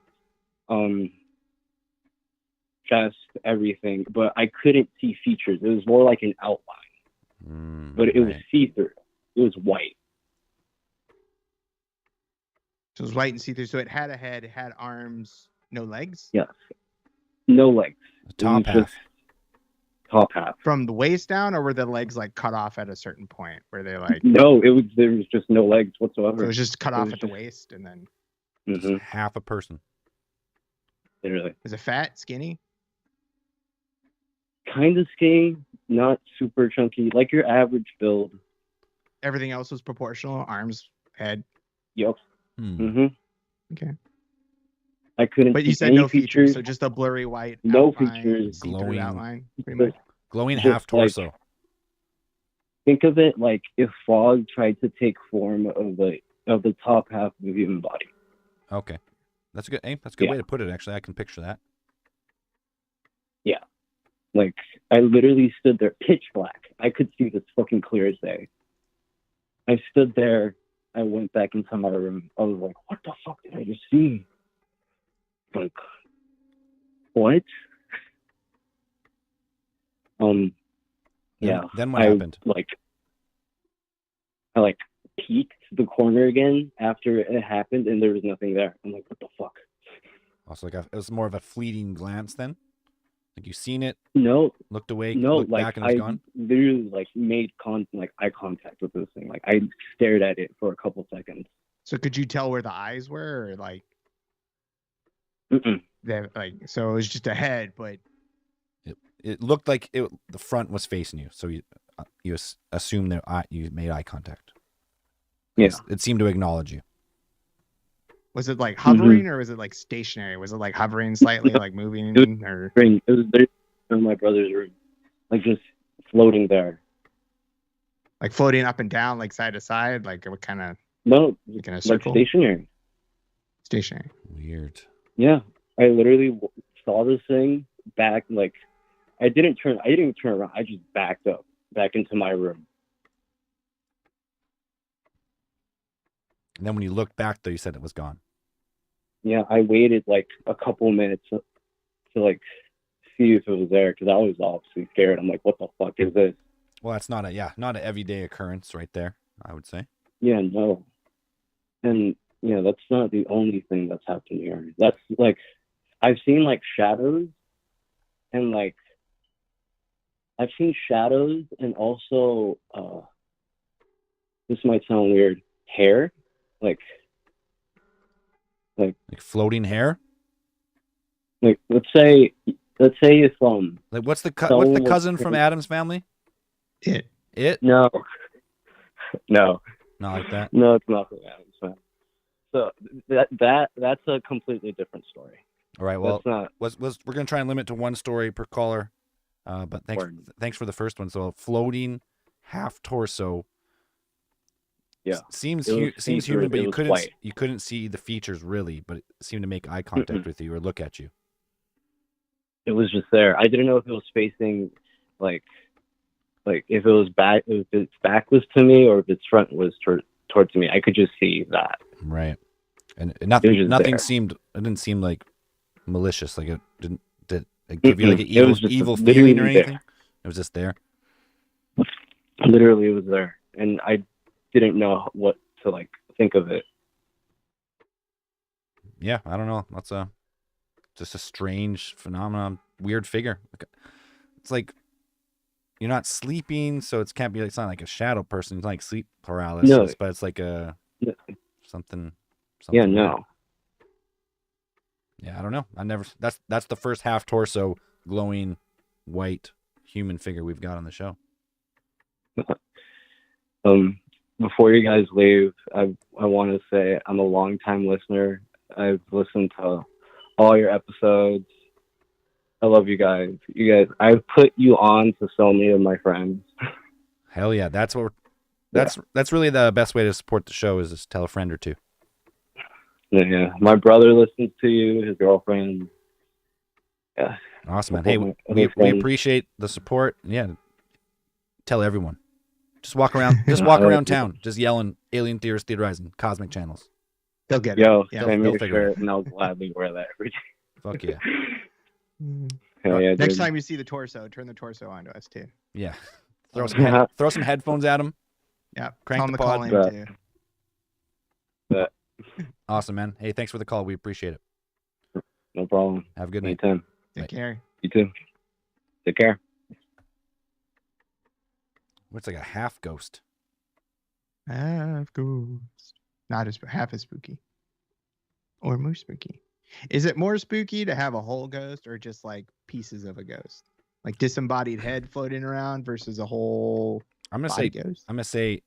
chest, everything, but I couldn't see features. It was more like an outline, but it was see-through. It was white. So it was white and see-through. So it had a head, it had arms, no legs? Yes. No legs. The top half. top half. From the waist down, or were the legs like cut off at a certain point where they like? No, there was just no legs whatsoever. So it was just cut off was at the just- waist, and then Mhm, Half a person. literally. was it fat, skinny? Kind of skinny, not super chunky, like your average build. Everything else was proportional. Arms, head. Yep. Hmm. hmm Okay. I couldn't. But you see said any no features, so just a blurry white. No outline, features. see-through Glowing. outline. Pretty Just- much. Glowing Just half torso. like- Think of it like if fog tried to take form of the top half of the human body. Okay. That's a good that's a good Yeah. way to put it, actually. I can picture that. Like I literally stood there, pitch black. I could see this fucking clear as day. I stood there. I went back into my room. I was like, "What the fuck did I just see?" Like, what? Yeah. Then what I happened? I peeked the corner again after it happened, and there was nothing there. I'm like, "What the fuck?" Also, like it was more of a fleeting glance then? Like you seen it, No, looked away, no, looked like back and it was I gone? literally made eye contact with this thing. Like I stared at it for a couple seconds. So could you tell where the eyes were, or like Mm-mm. so it was just a head, but It looked like the front was facing you, so you assume that you made eye contact. Yeah. It seemed to acknowledge you. was it like Mm-hmm. hovering or was it like stationary? Was it like hovering slightly, like moving, or It was there in my brother's room, like just floating there. like floating up and down, like side to side, like what kind of No, like in a like circle? stationary. Stationary. Weird. Yeah, I literally saw this thing back. Like I didn't even turn around. I just backed up back into my room. And then when you looked back, though, you said it was gone. Yeah, I waited like a couple minutes to like see if it was there because I was obviously scared. I'm like, what the fuck is this? Well, that's not an everyday occurrence right there, I would say. Yeah, no. And that's not the only thing that's happened here. That's like I've seen like shadows and like I've seen shadows and also this might sound weird, hair. Like Like floating hair? let's say if Like what's the Someone was cousin from saying- Adam's family? It. no Not like that. no, it's not for that. So that's a completely different story. All right. Well, That's not we're gonna try and limit to one story per caller. But thanks for the first one. So floating half torso. Yeah. Seems It was seems see-through. human, but It you was couldn't white. you couldn't see the features really, but it seemed to make eye contact with you or look at you. it was just there. I didn't know if it was facing like if it was back, if its back was to me or if its front was towards me. I could just see that. Right. And It was nothing just nothing there. seemed it didn't seem like malicious. Like it did it give you like an Mm-mm. It was just evil literally feeling or there. anything? It was just there. Literally, it was there, and I didn't know what to think of it. Yeah, I don't know. That's just a strange phenomenon, weird figure. It's like you're not sleeping, so it can't be. It's not like a shadow person. It's not like sleep paralysis, No. but it's like a No. something. Yeah, weird. no. Yeah, I don't know. I never. That's the first half torso glowing white human figure we've got on the show. Before you guys leave, I want to say I'm a long-time listener. I've listened to all your episodes. I love you guys. I've put you on to so many of my friends. Hell yeah, that's what. That's really the best way to support the show is just tell a friend or two. Yeah, my brother listens to you. His girlfriend. Yeah. Awesome, man. Hey, Other we friends. appreciate the support. Yeah, tell everyone. Just walk around. Just walk around town, just yelling "Alien Theorists Theorizing," cosmic channels. They'll get it. Yo, Yeah, send me they'll a figure it shirt, and I'll gladly wear that every day. Fuck yeah, Hell yeah, Next dude. time you see the torso, turn the torso onto us too. yeah. Oh, Throw some headphones at him. Yeah. Crank Tell the them to call pod. in Yeah. too. Awesome, man. Hey, thanks for the call. We appreciate it. No problem. Have a good night. Anytime. Take care. You too. Take care. What's like a half ghost? Half ghost. Not as half as spooky. Or more spooky. Is it more spooky to have a whole ghost or just like pieces of a ghost? Like disembodied head floating around versus a whole body ghost? I'm gonna say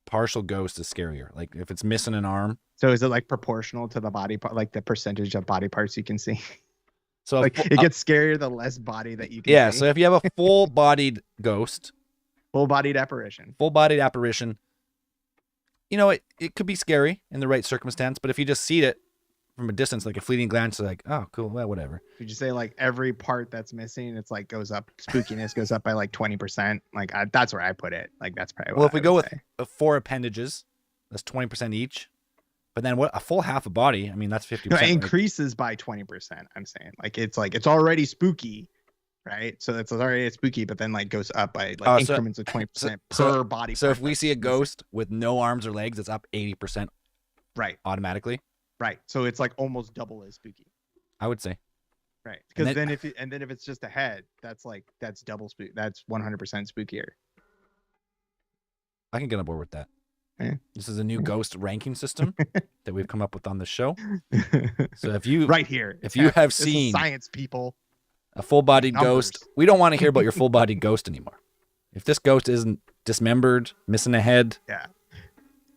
partial ghost is scarier. Like if it's missing an arm. So is it like proportional to the body part, like the percentage of body parts you can see? So like it gets scarier the less body that you can see. Yeah, so if you have a full-bodied ghost, full-bodied apparition, you know, it could be scary in the right circumstance, but if you just see it from a distance, like a fleeting glance, like, oh, cool, well, whatever. Could you say like every part that's missing, it's like goes up, spookiness goes up by like 20%? Like that's where I put it. Like that's probably well, if we go with 4 appendages, that's 20% each. But then what? A full half a body? I mean, that's 50%. No, it increases by 20%. I'm saying like it's already spooky, right? So it's already spooky, but then like goes up by like increments of 20% per body. So if we see a ghost with no arms or legs, it's up 80%, right? Automatically, right? So it's like almost double as spooky. I would say, right? Because then if it's just a head, that's double spook. That's 100% spookier. I can get on board with that. Yeah. This is a new ghost ranking system that we've come up with on the show. So if you if you have seen science people, a full-bodied ghost, we don't want to hear about your full-bodied ghost anymore. If this ghost isn't dismembered, missing a head, yeah,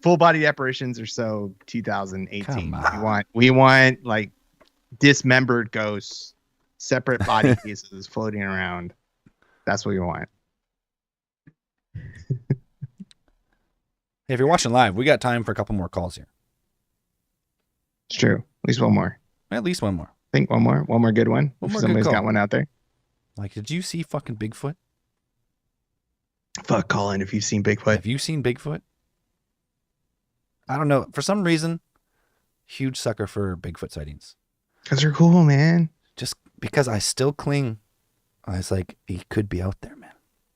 full-bodied apparitions are so 2018. We want like dismembered ghosts, separate body pieces floating around. That's what we want. Hey, if you're watching live, we got time for a couple more calls here. It's true. At least one more. At least one more. I think one more good one. Somebody's got one out there. Like, did you see fucking Bigfoot? Fuck, Colin, if you've seen Bigfoot. Have you seen Bigfoot? I don't know. For some reason, huge sucker for Bigfoot sightings. Because they're cool, man. Just because I still cling. I was like, he could be out there, man.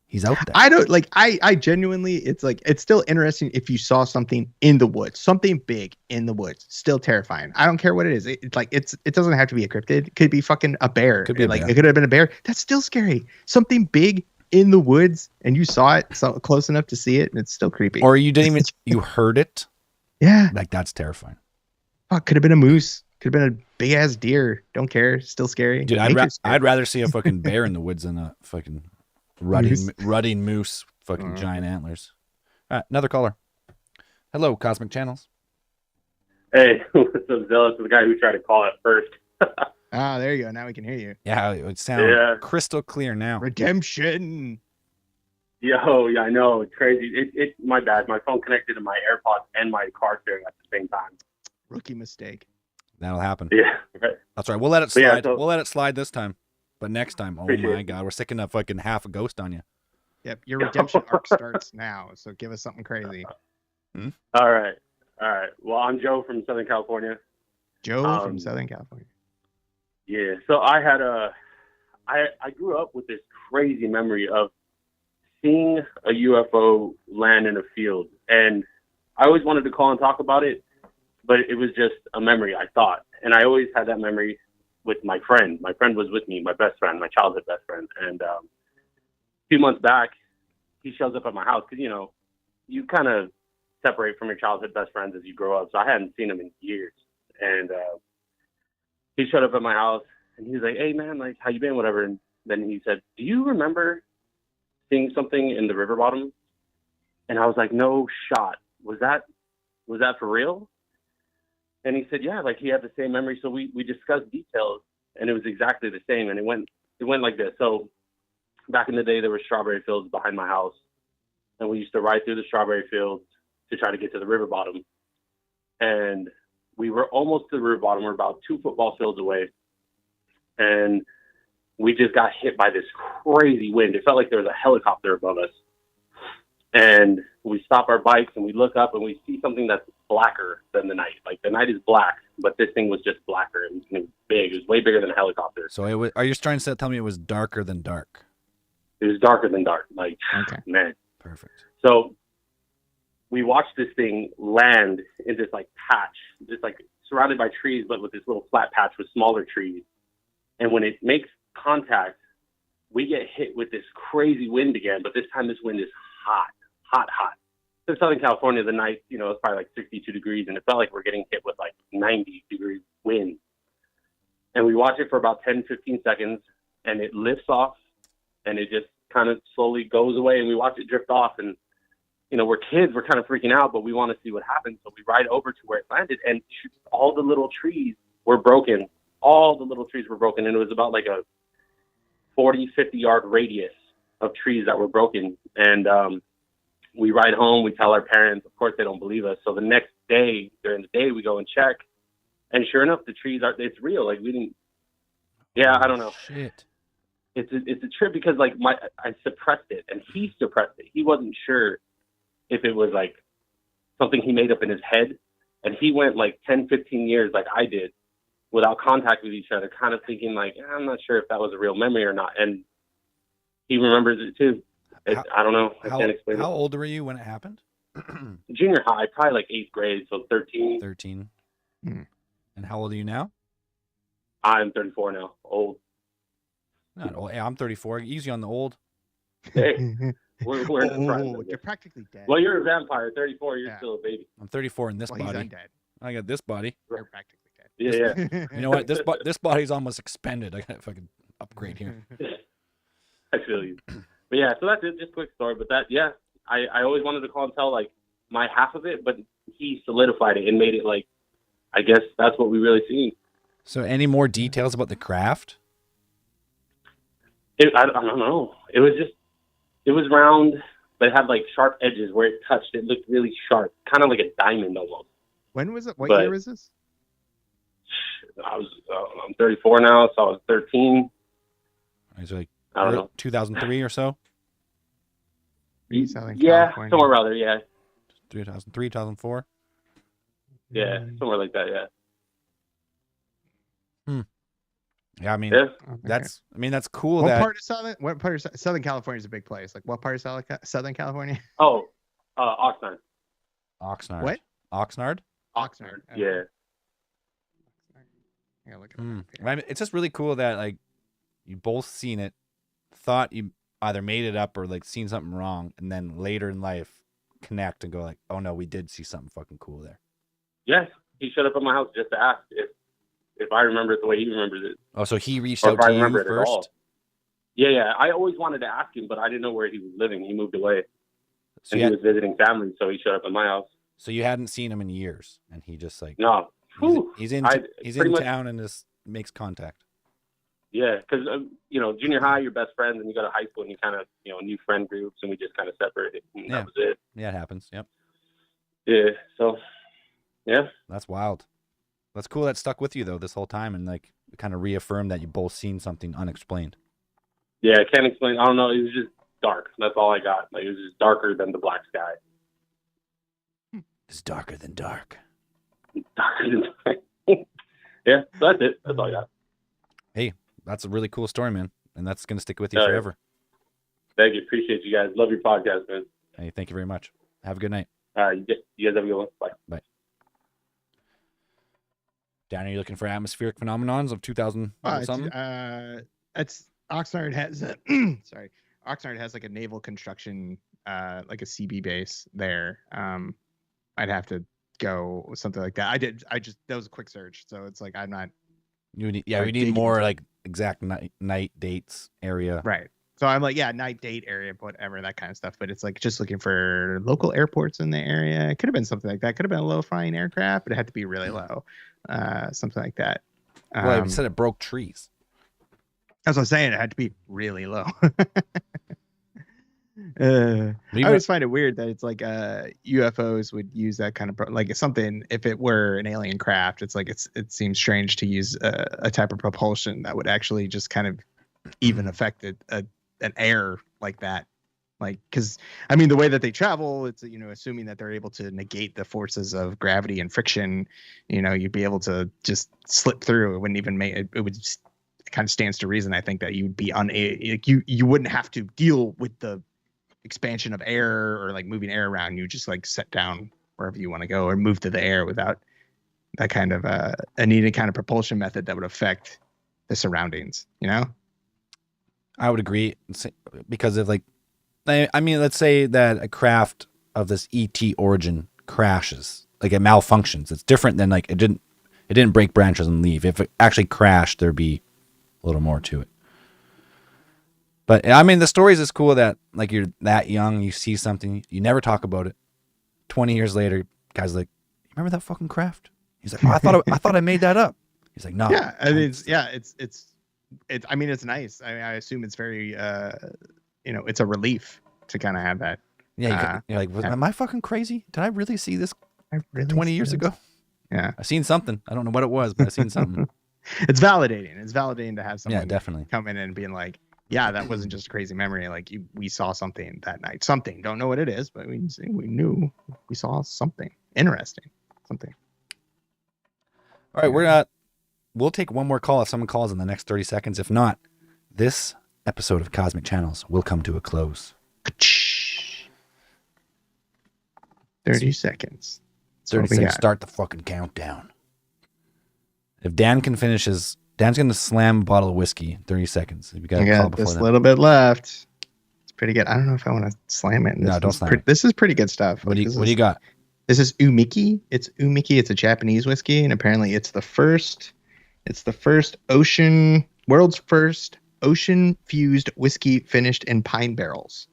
He's out there. I don't like. I genuinely, it's like it's still interesting if you saw something in the woods, something big in the woods. Still terrifying. I don't care what it is. It's like it doesn't have to be a cryptid. It could be fucking a bear. Could be like bear. It could have been a bear. That's still scary. Something big in the woods, and you saw it so close enough to see it, and it's still creepy. Or you didn't even you heard it. Yeah, like that's terrifying. Fuck, could have been a moose. Could have been a big ass deer. Don't care. Still scary. Dude, I'd rather see a fucking bear in the woods than a fucking rutting moose, fucking giant antlers. All right, another caller. Hello, Cosmic Channels. Hey, what's up, Zealous? The guy who tried to call it first. There you go. Now we can hear you. Yeah, it would sound crystal clear now. Redemption. Yo, yeah, I know. It's crazy. It's my bad. My phone connected to my AirPods and my car stereo at the same time. Rookie mistake. That'll happen. Yeah, right. That's right. We'll let it slide. We'll let it slide this time. But next time, oh my God, we're sticking a fucking half a ghost on you. Yep, your redemption arc starts now, so give us something crazy. All right. Well, I'm Joe from Southern California. Joe from Southern California. Yeah, so I had I grew up with this crazy memory of seeing a UFO land in a field, and I always wanted to call and talk about it, but it was just a memory, I thought, and I always had that memory with my friend. My friend was with me, my best friend, my childhood best friend. And a few months back, he shows up at my house because, you kind of separate from your childhood best friends as you grow up. So I hadn't seen him in years. And he showed up at my house and he was like, hey, man, like, how you been? Whatever. And then he said, do you remember seeing something in the river bottom? And I was like, no shot. Was that for real? And he said, yeah, like he had the same memory. So we discussed details and it was exactly the same. And it went like this. So back in the day, there were strawberry fields behind my house. And we used to ride through the strawberry fields to try to get to the river bottom. And we were almost to the river bottom. We're about 2 football fields away. And we just got hit by this crazy wind. It felt like there was a helicopter above us. And we stop our bikes and we look up and we see something that's blacker than the night. Like the night is black, but this thing was just blacker and it was big. It was way bigger than a helicopter. So are you trying to tell me it was darker than dark? It was darker than dark. Like, man. Perfect. So we watched this thing land in this like patch, just like surrounded by trees, but with this little flat patch with smaller trees. And when it makes contact, we get hit with this crazy wind again, but this time this wind is hot. In Southern California, the night, you know, it's probably like 62 degrees, and it felt like we're getting hit with like 90-degree wind. And we watch it for about 10, 15 seconds, and it lifts off, and it just kind of slowly goes away, and we watch it drift off. And, you know, we're kids, we're kind of freaking out, but we want to see what happens. So we ride over to where it landed, and all the little trees were broken. All the little trees were broken, and it was about like a 40, 50-yard radius of trees that were broken. And we ride home, we tell our parents. Of course, they don't believe us. So the next day, during the day, we go and check. And sure enough, the trees it's real. Like, we didn't, I don't know. Shit. It's a trip because, like, I suppressed it, and he suppressed it. He wasn't sure if it was, like, something he made up in his head. And he went, like, 10, 15 years, like I did, without contact with each other, kind of thinking, like, I'm not sure if that was a real memory or not. And he remembers it, too. I don't know. I can't explain it. How old were you when it happened? Junior high, probably like 8th grade, so 13. 13. And how old are you now? I'm 34 now. Old. Not old. Yeah, I'm 34. Easy on the old. Hey, we're in the prime. You're practically dead. Well, you're a vampire. 34, you're still a baby. I'm 34 in this He's body. undead. I got this body. You're practically dead. Yeah. You know what? This body's almost expended. I gotta fucking upgrade here. I feel you. But yeah, so that's it. Just a quick story. But I always wanted to call and tell, like, my half of it, but he solidified it and made it, like, I guess that's what we really seen. So any more details about the craft? I don't know. It was round, but it had, like, sharp edges where it touched. It looked really sharp, kind of like a diamond almost. When was it? What year was this? I'm 34 now, so I was 13. It's like, I don't know. 2003 or so? Yeah, somewhere around there, yeah. 2003, 2004? Yeah, somewhere like that, yeah. Yeah, I mean, that's cool. What part of Southern California is a big place? Like, what part of Southern California? Oh, Oxnard. Oxnard. What? Oxnard? Oxnard. Yeah. Yeah, look I mean, it's just really cool that, like, you both seen it, thought you either made it up or, like, seen something wrong, and then later in life connect and go like, oh no, we did see something fucking cool there. Yes, he showed up at my house just to ask if I remember it the way he remembers it. Oh, so he reached out to you first? Yeah. I always wanted to ask him, but I didn't know where he was living. He moved away. So and he was visiting family, so he showed up at my house. So you hadn't seen him in years, and he just, like, no. He's in town and just makes contact. Yeah, because, junior high, you're best friends, and you go to high school, and you kind of, new friend groups, and we just kind of separated, and that was it. Yeah, it happens, yep. Yeah, so, yeah. That's wild. That's cool that stuck with you, though, this whole time, and, like, kind of reaffirmed that you both seen something unexplained. Yeah, I can't explain. I don't know. It was just dark. That's all I got. Like, it was just darker than the black sky. It's darker than dark. Darker than dark. Yeah, so that's it. That's all I got. Hey, that's a really cool story, man. And that's going to stick with you forever. Thank you. Appreciate you guys. Love your podcast, man. Hey, thank you very much. Have a good night. You guys have a good one. Bye. Bye. Dan, are you looking for atmospheric phenomenons of 2000 something? It's Oxnard has Oxnard has like a naval construction, like a CB base there. I'd have to go with something like that. That was a quick search, so it's like I'm not. We need more like exact night dates area. Right. So I'm like, night date area, whatever, that kind of stuff. But it's like just looking for local airports in the area. It could have been something like that. Could have been a low flying aircraft, but it had to be really low. Something like that. Well, you said it broke trees. That's what I'm saying. It had to be really low. I always find it weird that it's like UFOs would use that kind of like something. If it were an alien craft, it's like it seems strange to use a type of propulsion that would actually just kind of even affect an air like that. Like, because I mean, the way that they travel, it's assuming that they're able to negate the forces of gravity and friction. You'd be able to just slip through. It wouldn't even make it. It would just, it kind of stands to reason, I think, that you'd be you wouldn't have to deal with the expansion of air or like moving air around. You just like set down wherever you want to go or move to the air without that kind of a needed kind of propulsion method that would affect the surroundings. I would agree because of like I mean, let's say that a craft of this ET origin crashes, like it malfunctions. It's different than like it didn't break branches and leave. If it actually crashed, there'd be a little more to it. But I mean, the stories is cool that like you're that young, you see something, you never talk about it. 20 years later, guys like, you remember that fucking craft? He's like, oh, I thought I made that up. He's like, no. Yeah, I mean, it's I mean, it's nice. I mean, I assume it's very, it's a relief to kind of have that. Yeah, you're like, am I fucking crazy? Did I really see this 20 years ago? Yeah, I seen something. I don't know what it was, but I seen something. It's validating. It's validating to have someone definitely come in and being like, yeah, that wasn't just a crazy memory. Like we saw something that night. Something. Don't know what it is, but we knew we saw something interesting. Something. All right, we'll take one more call if someone calls in the next 30 seconds. If not, this episode of Cosmic Channels will come to a close. 30 seconds. 30 seconds. Start the fucking countdown. If Dan can finish Dan's going to slam a bottle of whiskey in 30 seconds. We got this little bit left. It's pretty good. I don't know if I want to slam it. No, don't slam it. This is pretty good stuff. What do you got? This is Umiki. It's Umiki. It's a Japanese whiskey, and apparently it's the world's first ocean fused whiskey finished in pine barrels.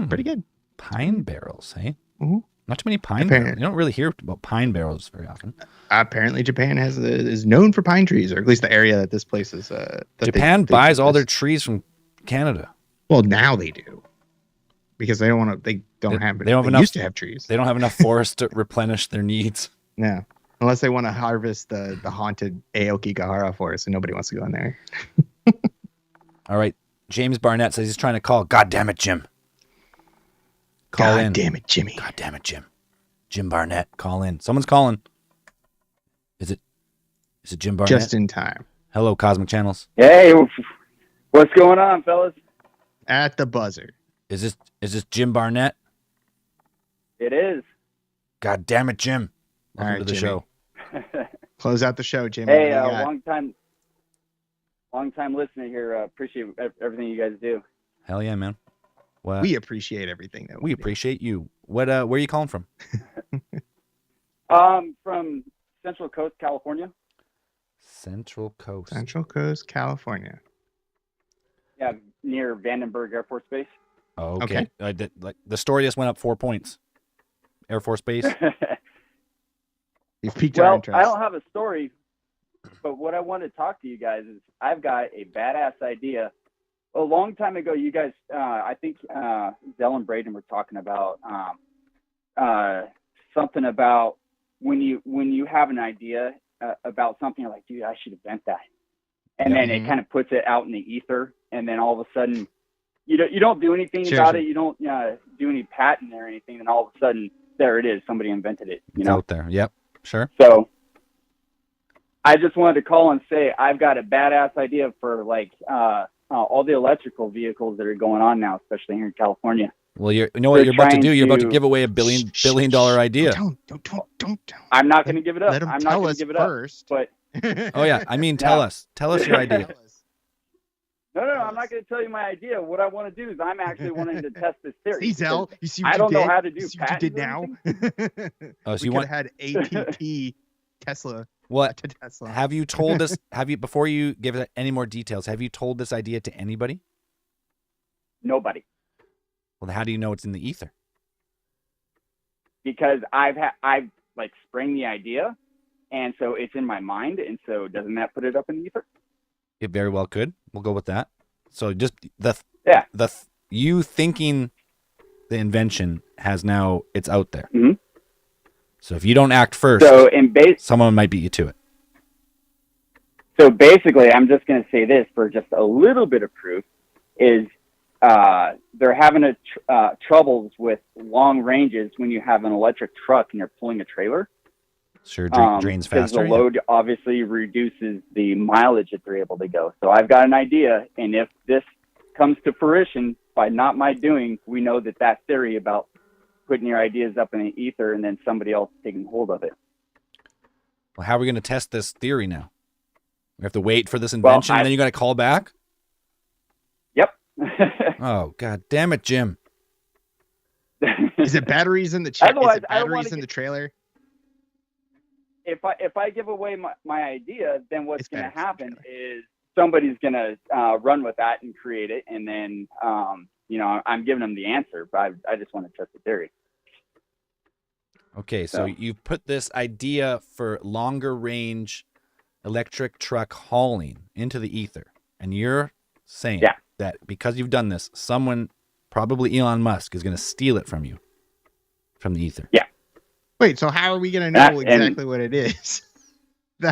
Pretty good. Pine barrels, hey? Mm-hmm. Not too many pine barrels. You don't really hear about pine barrels very often. Apparently, Japan is known for pine trees, or at least the area that this place is. Japan buys all their trees from Canada. Well, now they do, because they don't want to. They don't have enough. Used to have trees. They don't have enough forest to replenish their needs. No, unless they want to harvest the haunted Aokigahara forest, and nobody wants to go in there. All right, James Barnett says he's trying to call. God damn it, Jim. Call in. God damn it, Jimmy. God damn it, Jim. Jim Barnett, call in. Someone's calling. Is it Jim Barnett? Just in time. Hello, Cosmic Channels. Hey, what's going on, fellas? At the buzzer. Is this Jim Barnett? It is. God damn it, Jim. Welcome to the show. Close out the show, Jimmy. Hey, long time listener here. Appreciate everything you guys do. Hell yeah, man. Well, we appreciate everything that we appreciate you. What where are you calling from? From Central Coast, California. Central Coast, California. Yeah, near Vandenberg Air Force Base. Oh, okay. Like the story just went up 4 points. Air Force Base. You've piqued our interest. I don't have a story, but what I want to talk to you guys is I've got a badass idea. A long time ago, you guys, I think Zell and Braden were talking about something about when you have an idea about something, you're like, dude, I should invent that, and then it kind of puts it out in the ether, and then all of a sudden, you don't do anything about it, you don't do any patent or anything, and all of a sudden, there it is, somebody invented it. It's out there. Yep, sure. So I just wanted to call and say I've got a badass idea for like. All the electrical vehicles that are going on now, especially here in California. Well, you know what you're about to do? You're about to give away $1 billion idea. Don't. I'm not going to give it up. Let him I'm not tell going us to give it first. up. But oh yeah, I mean, tell us your idea. No, I'm not going to tell you my idea. What I want to do is I'm actually wanting to test this theory. See, Zell, you see what I don't you did? know how to do you see what you did now? Oh, so we could have had ATP Tesla. What have you told us? Before you give it any more details, have you told this idea to anybody? Nobody. Well, how do you know it's in the ether? Because I've like sprang the idea, and so it's in my mind, and so doesn't that put it up in the ether? It very well could. We'll go with that. So just you thinking the invention it's out there. Mm-hmm. So if you don't act first, someone might beat you to it. So basically, I'm just going to say this for just a little bit of proof is they're having troubles with long ranges when you have an electric truck and you're pulling a trailer. Sure, drains faster. Because the load obviously reduces the mileage that they're able to go. So I've got an idea, and if this comes to fruition by not my doing, we know that theory about putting your ideas up in the ether and then somebody else taking hold of it. Well, how are we going to test this theory now? We have to wait for this invention, and then you got to call back? Oh, god damn it, Jim. Is it batteries in the is Otherwise, it I don't wanna batteries in the trailer? If I give away my idea, then what's It's going to better than happen is somebody's going to run with that and create it, and then I'm giving them the answer, but I just want to test the theory. Okay, so you've put this idea for longer range electric truck hauling into the ether, and you're saying that because you've done this, someone, probably Elon Musk, is going to steal it from you, from the ether. Yeah. Wait, so how are we going to know exactly what it is?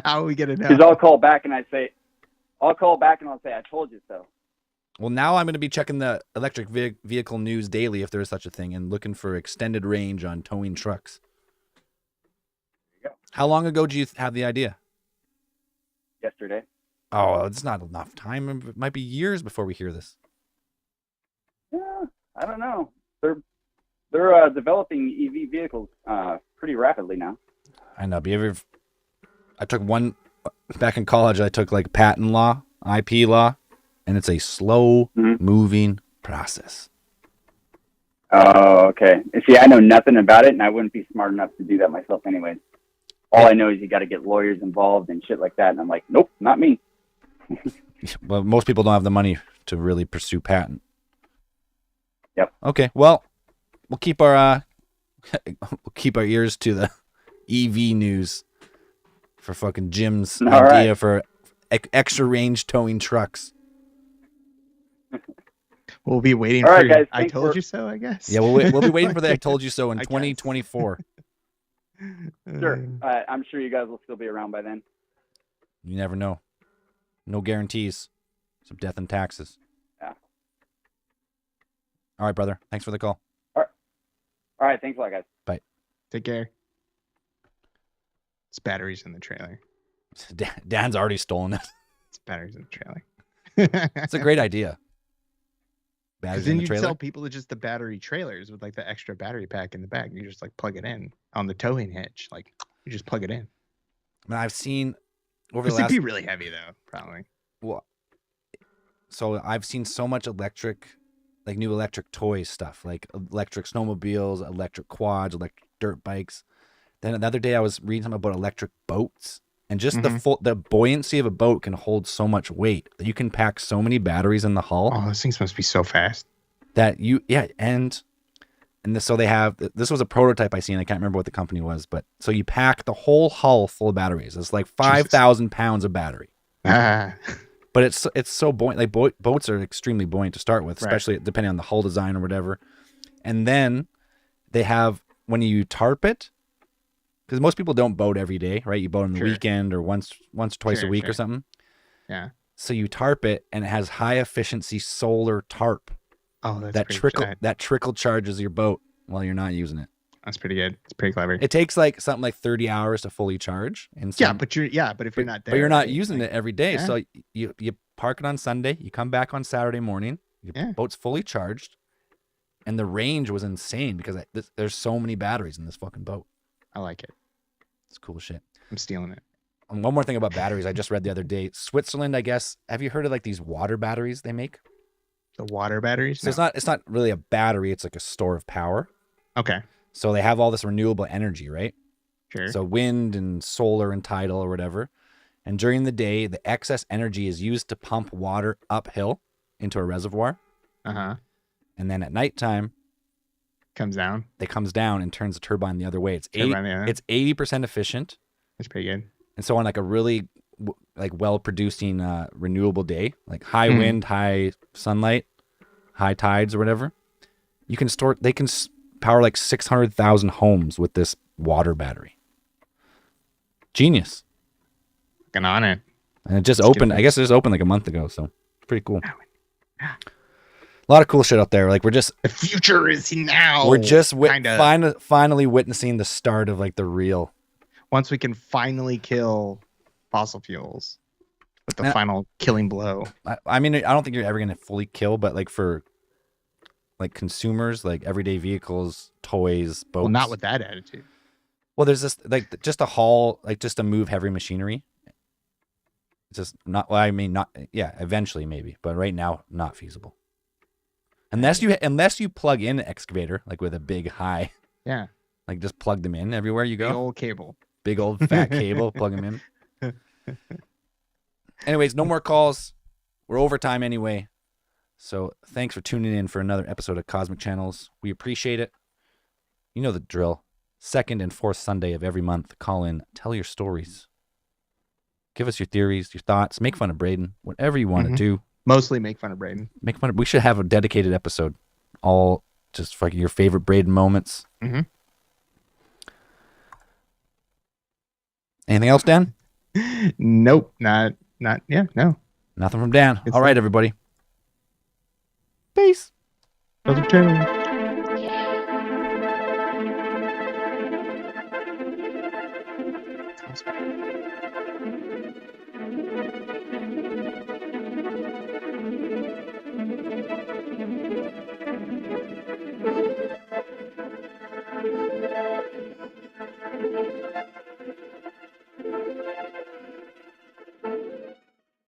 How are we going to know? Because I'll call back and I'll say, I told you so. Well, now I'm going to be checking the electric vehicle news daily, if there is such a thing, and looking for extended range on towing trucks. There you go. How long ago did you have the idea? Yesterday. Oh, it's not enough time. It might be years before we hear this. Yeah, I don't know. They're developing EV vehicles pretty rapidly now. I know. I took one back in college. I took like patent law, IP law, and it's a slow moving process. Oh, okay. See, I know nothing about it, and I wouldn't be smart enough to do that myself anyways. All I know is you got to get lawyers involved and shit like that, and I'm like, nope, not me. Well, most people don't have the money to really pursue patent. Yep. Okay. Well, we'll keep our ears to the EV news for fucking Jim's idea for extra range towing trucks. We'll be waiting All for right, guys, I told you so, I guess. Yeah, we'll be waiting for the I told you so in 2024. Sure. I'm sure you guys will still be around by then. You never know. No guarantees. Some death and taxes. Yeah. All right, brother. Thanks for the call. All right. Thanks a lot, guys. Bye. Take care. It's batteries in the trailer. Dan's already stolen it. It's batteries in the trailer. It's a great idea. Because then you tell people it's just the battery trailers with like the extra battery pack in the back. You just like plug it in on the towing hitch. Like you just plug it in. I mean, I've seen over the It'd last. be really heavy though, probably. Well, so I've seen so much electric, like new electric toy stuff, like electric snowmobiles, electric quads, electric dirt bikes. Then the other day I was reading something about electric boats, and just the buoyancy of a boat can hold so much weight that you can pack so many batteries in the hull. Oh, those things must be so fast. That so they have, this was a prototype I seen. I can't remember what the company was, but so you pack the whole hull full of batteries. It's like 5,000 pounds of battery. Ah. But it's so buoyant. Like boats are extremely buoyant to start with, especially depending on the hull design or whatever. And then they have, when you tarp it, because most people don't boat every day, right? You boat on the weekend or once or twice a week or something. Yeah. So you tarp it, and it has high efficiency solar tarp. Oh, that's that trickle charges your boat while you're not using it. That's pretty good. It's pretty clever. It takes something like 30 hours to fully charge. And but if you're not there, but you're not using it every day. Yeah. So you park it on Sunday, you come back on Saturday morning, your boat's fully charged, and the range was insane because there's so many batteries in this fucking boat. I like it. It's cool shit. I'm stealing it. And one more thing about batteries, I just read the other day. Switzerland, I guess. Have you heard of these water batteries they make? The water batteries? So it's not really a battery, it's like a store of power. Okay. So they have all this renewable energy, right? Sure. So wind and solar and tidal or whatever. And during the day, the excess energy is used to pump water uphill into a reservoir. Uh-huh. And then at nighttime, it comes down and turns the turbine the other way. It's 80% efficient. That's pretty good. And so on a really well-producing renewable day, like high wind, high sunlight, high tides or whatever, they can power 600,000 homes with this water battery. Genius. Fucking on it. And it just opened, I guess it just opened a month ago, so pretty cool. Yeah. A lot of cool shit out there. The future is now. We're just finally witnessing the start of the real. Once we can finally kill fossil fuels with the final killing blow. I mean, I don't think you're ever going to fully kill, but for consumers, everyday vehicles, toys, boats. Well, not with that attitude. Well, there's this just a haul, just to move heavy machinery. It's just not. Well, I mean, not. Yeah, eventually maybe, but right now not feasible. Unless you plug in an excavator, like with a big high, Yeah. like just plug them in everywhere you Big go. old cable. Big old fat cable, plug them in. Anyways, no more calls. We're overtime anyway. So thanks for tuning in for another episode of Cosmic Channels. We appreciate it. You know the drill. Second and fourth Sunday of every month, call in, tell your stories. Give us your theories, your thoughts, make fun of Braden, whatever you want to do. Mostly make fun of Braden. Make fun of. We should have a dedicated episode, all just fucking your favorite Braden moments. Mm-hmm. Anything else, Dan? Nope. Not. Yeah. No. Nothing from Dan. It's All right, everybody. Peace. Cosmic Channel. Sounds bad.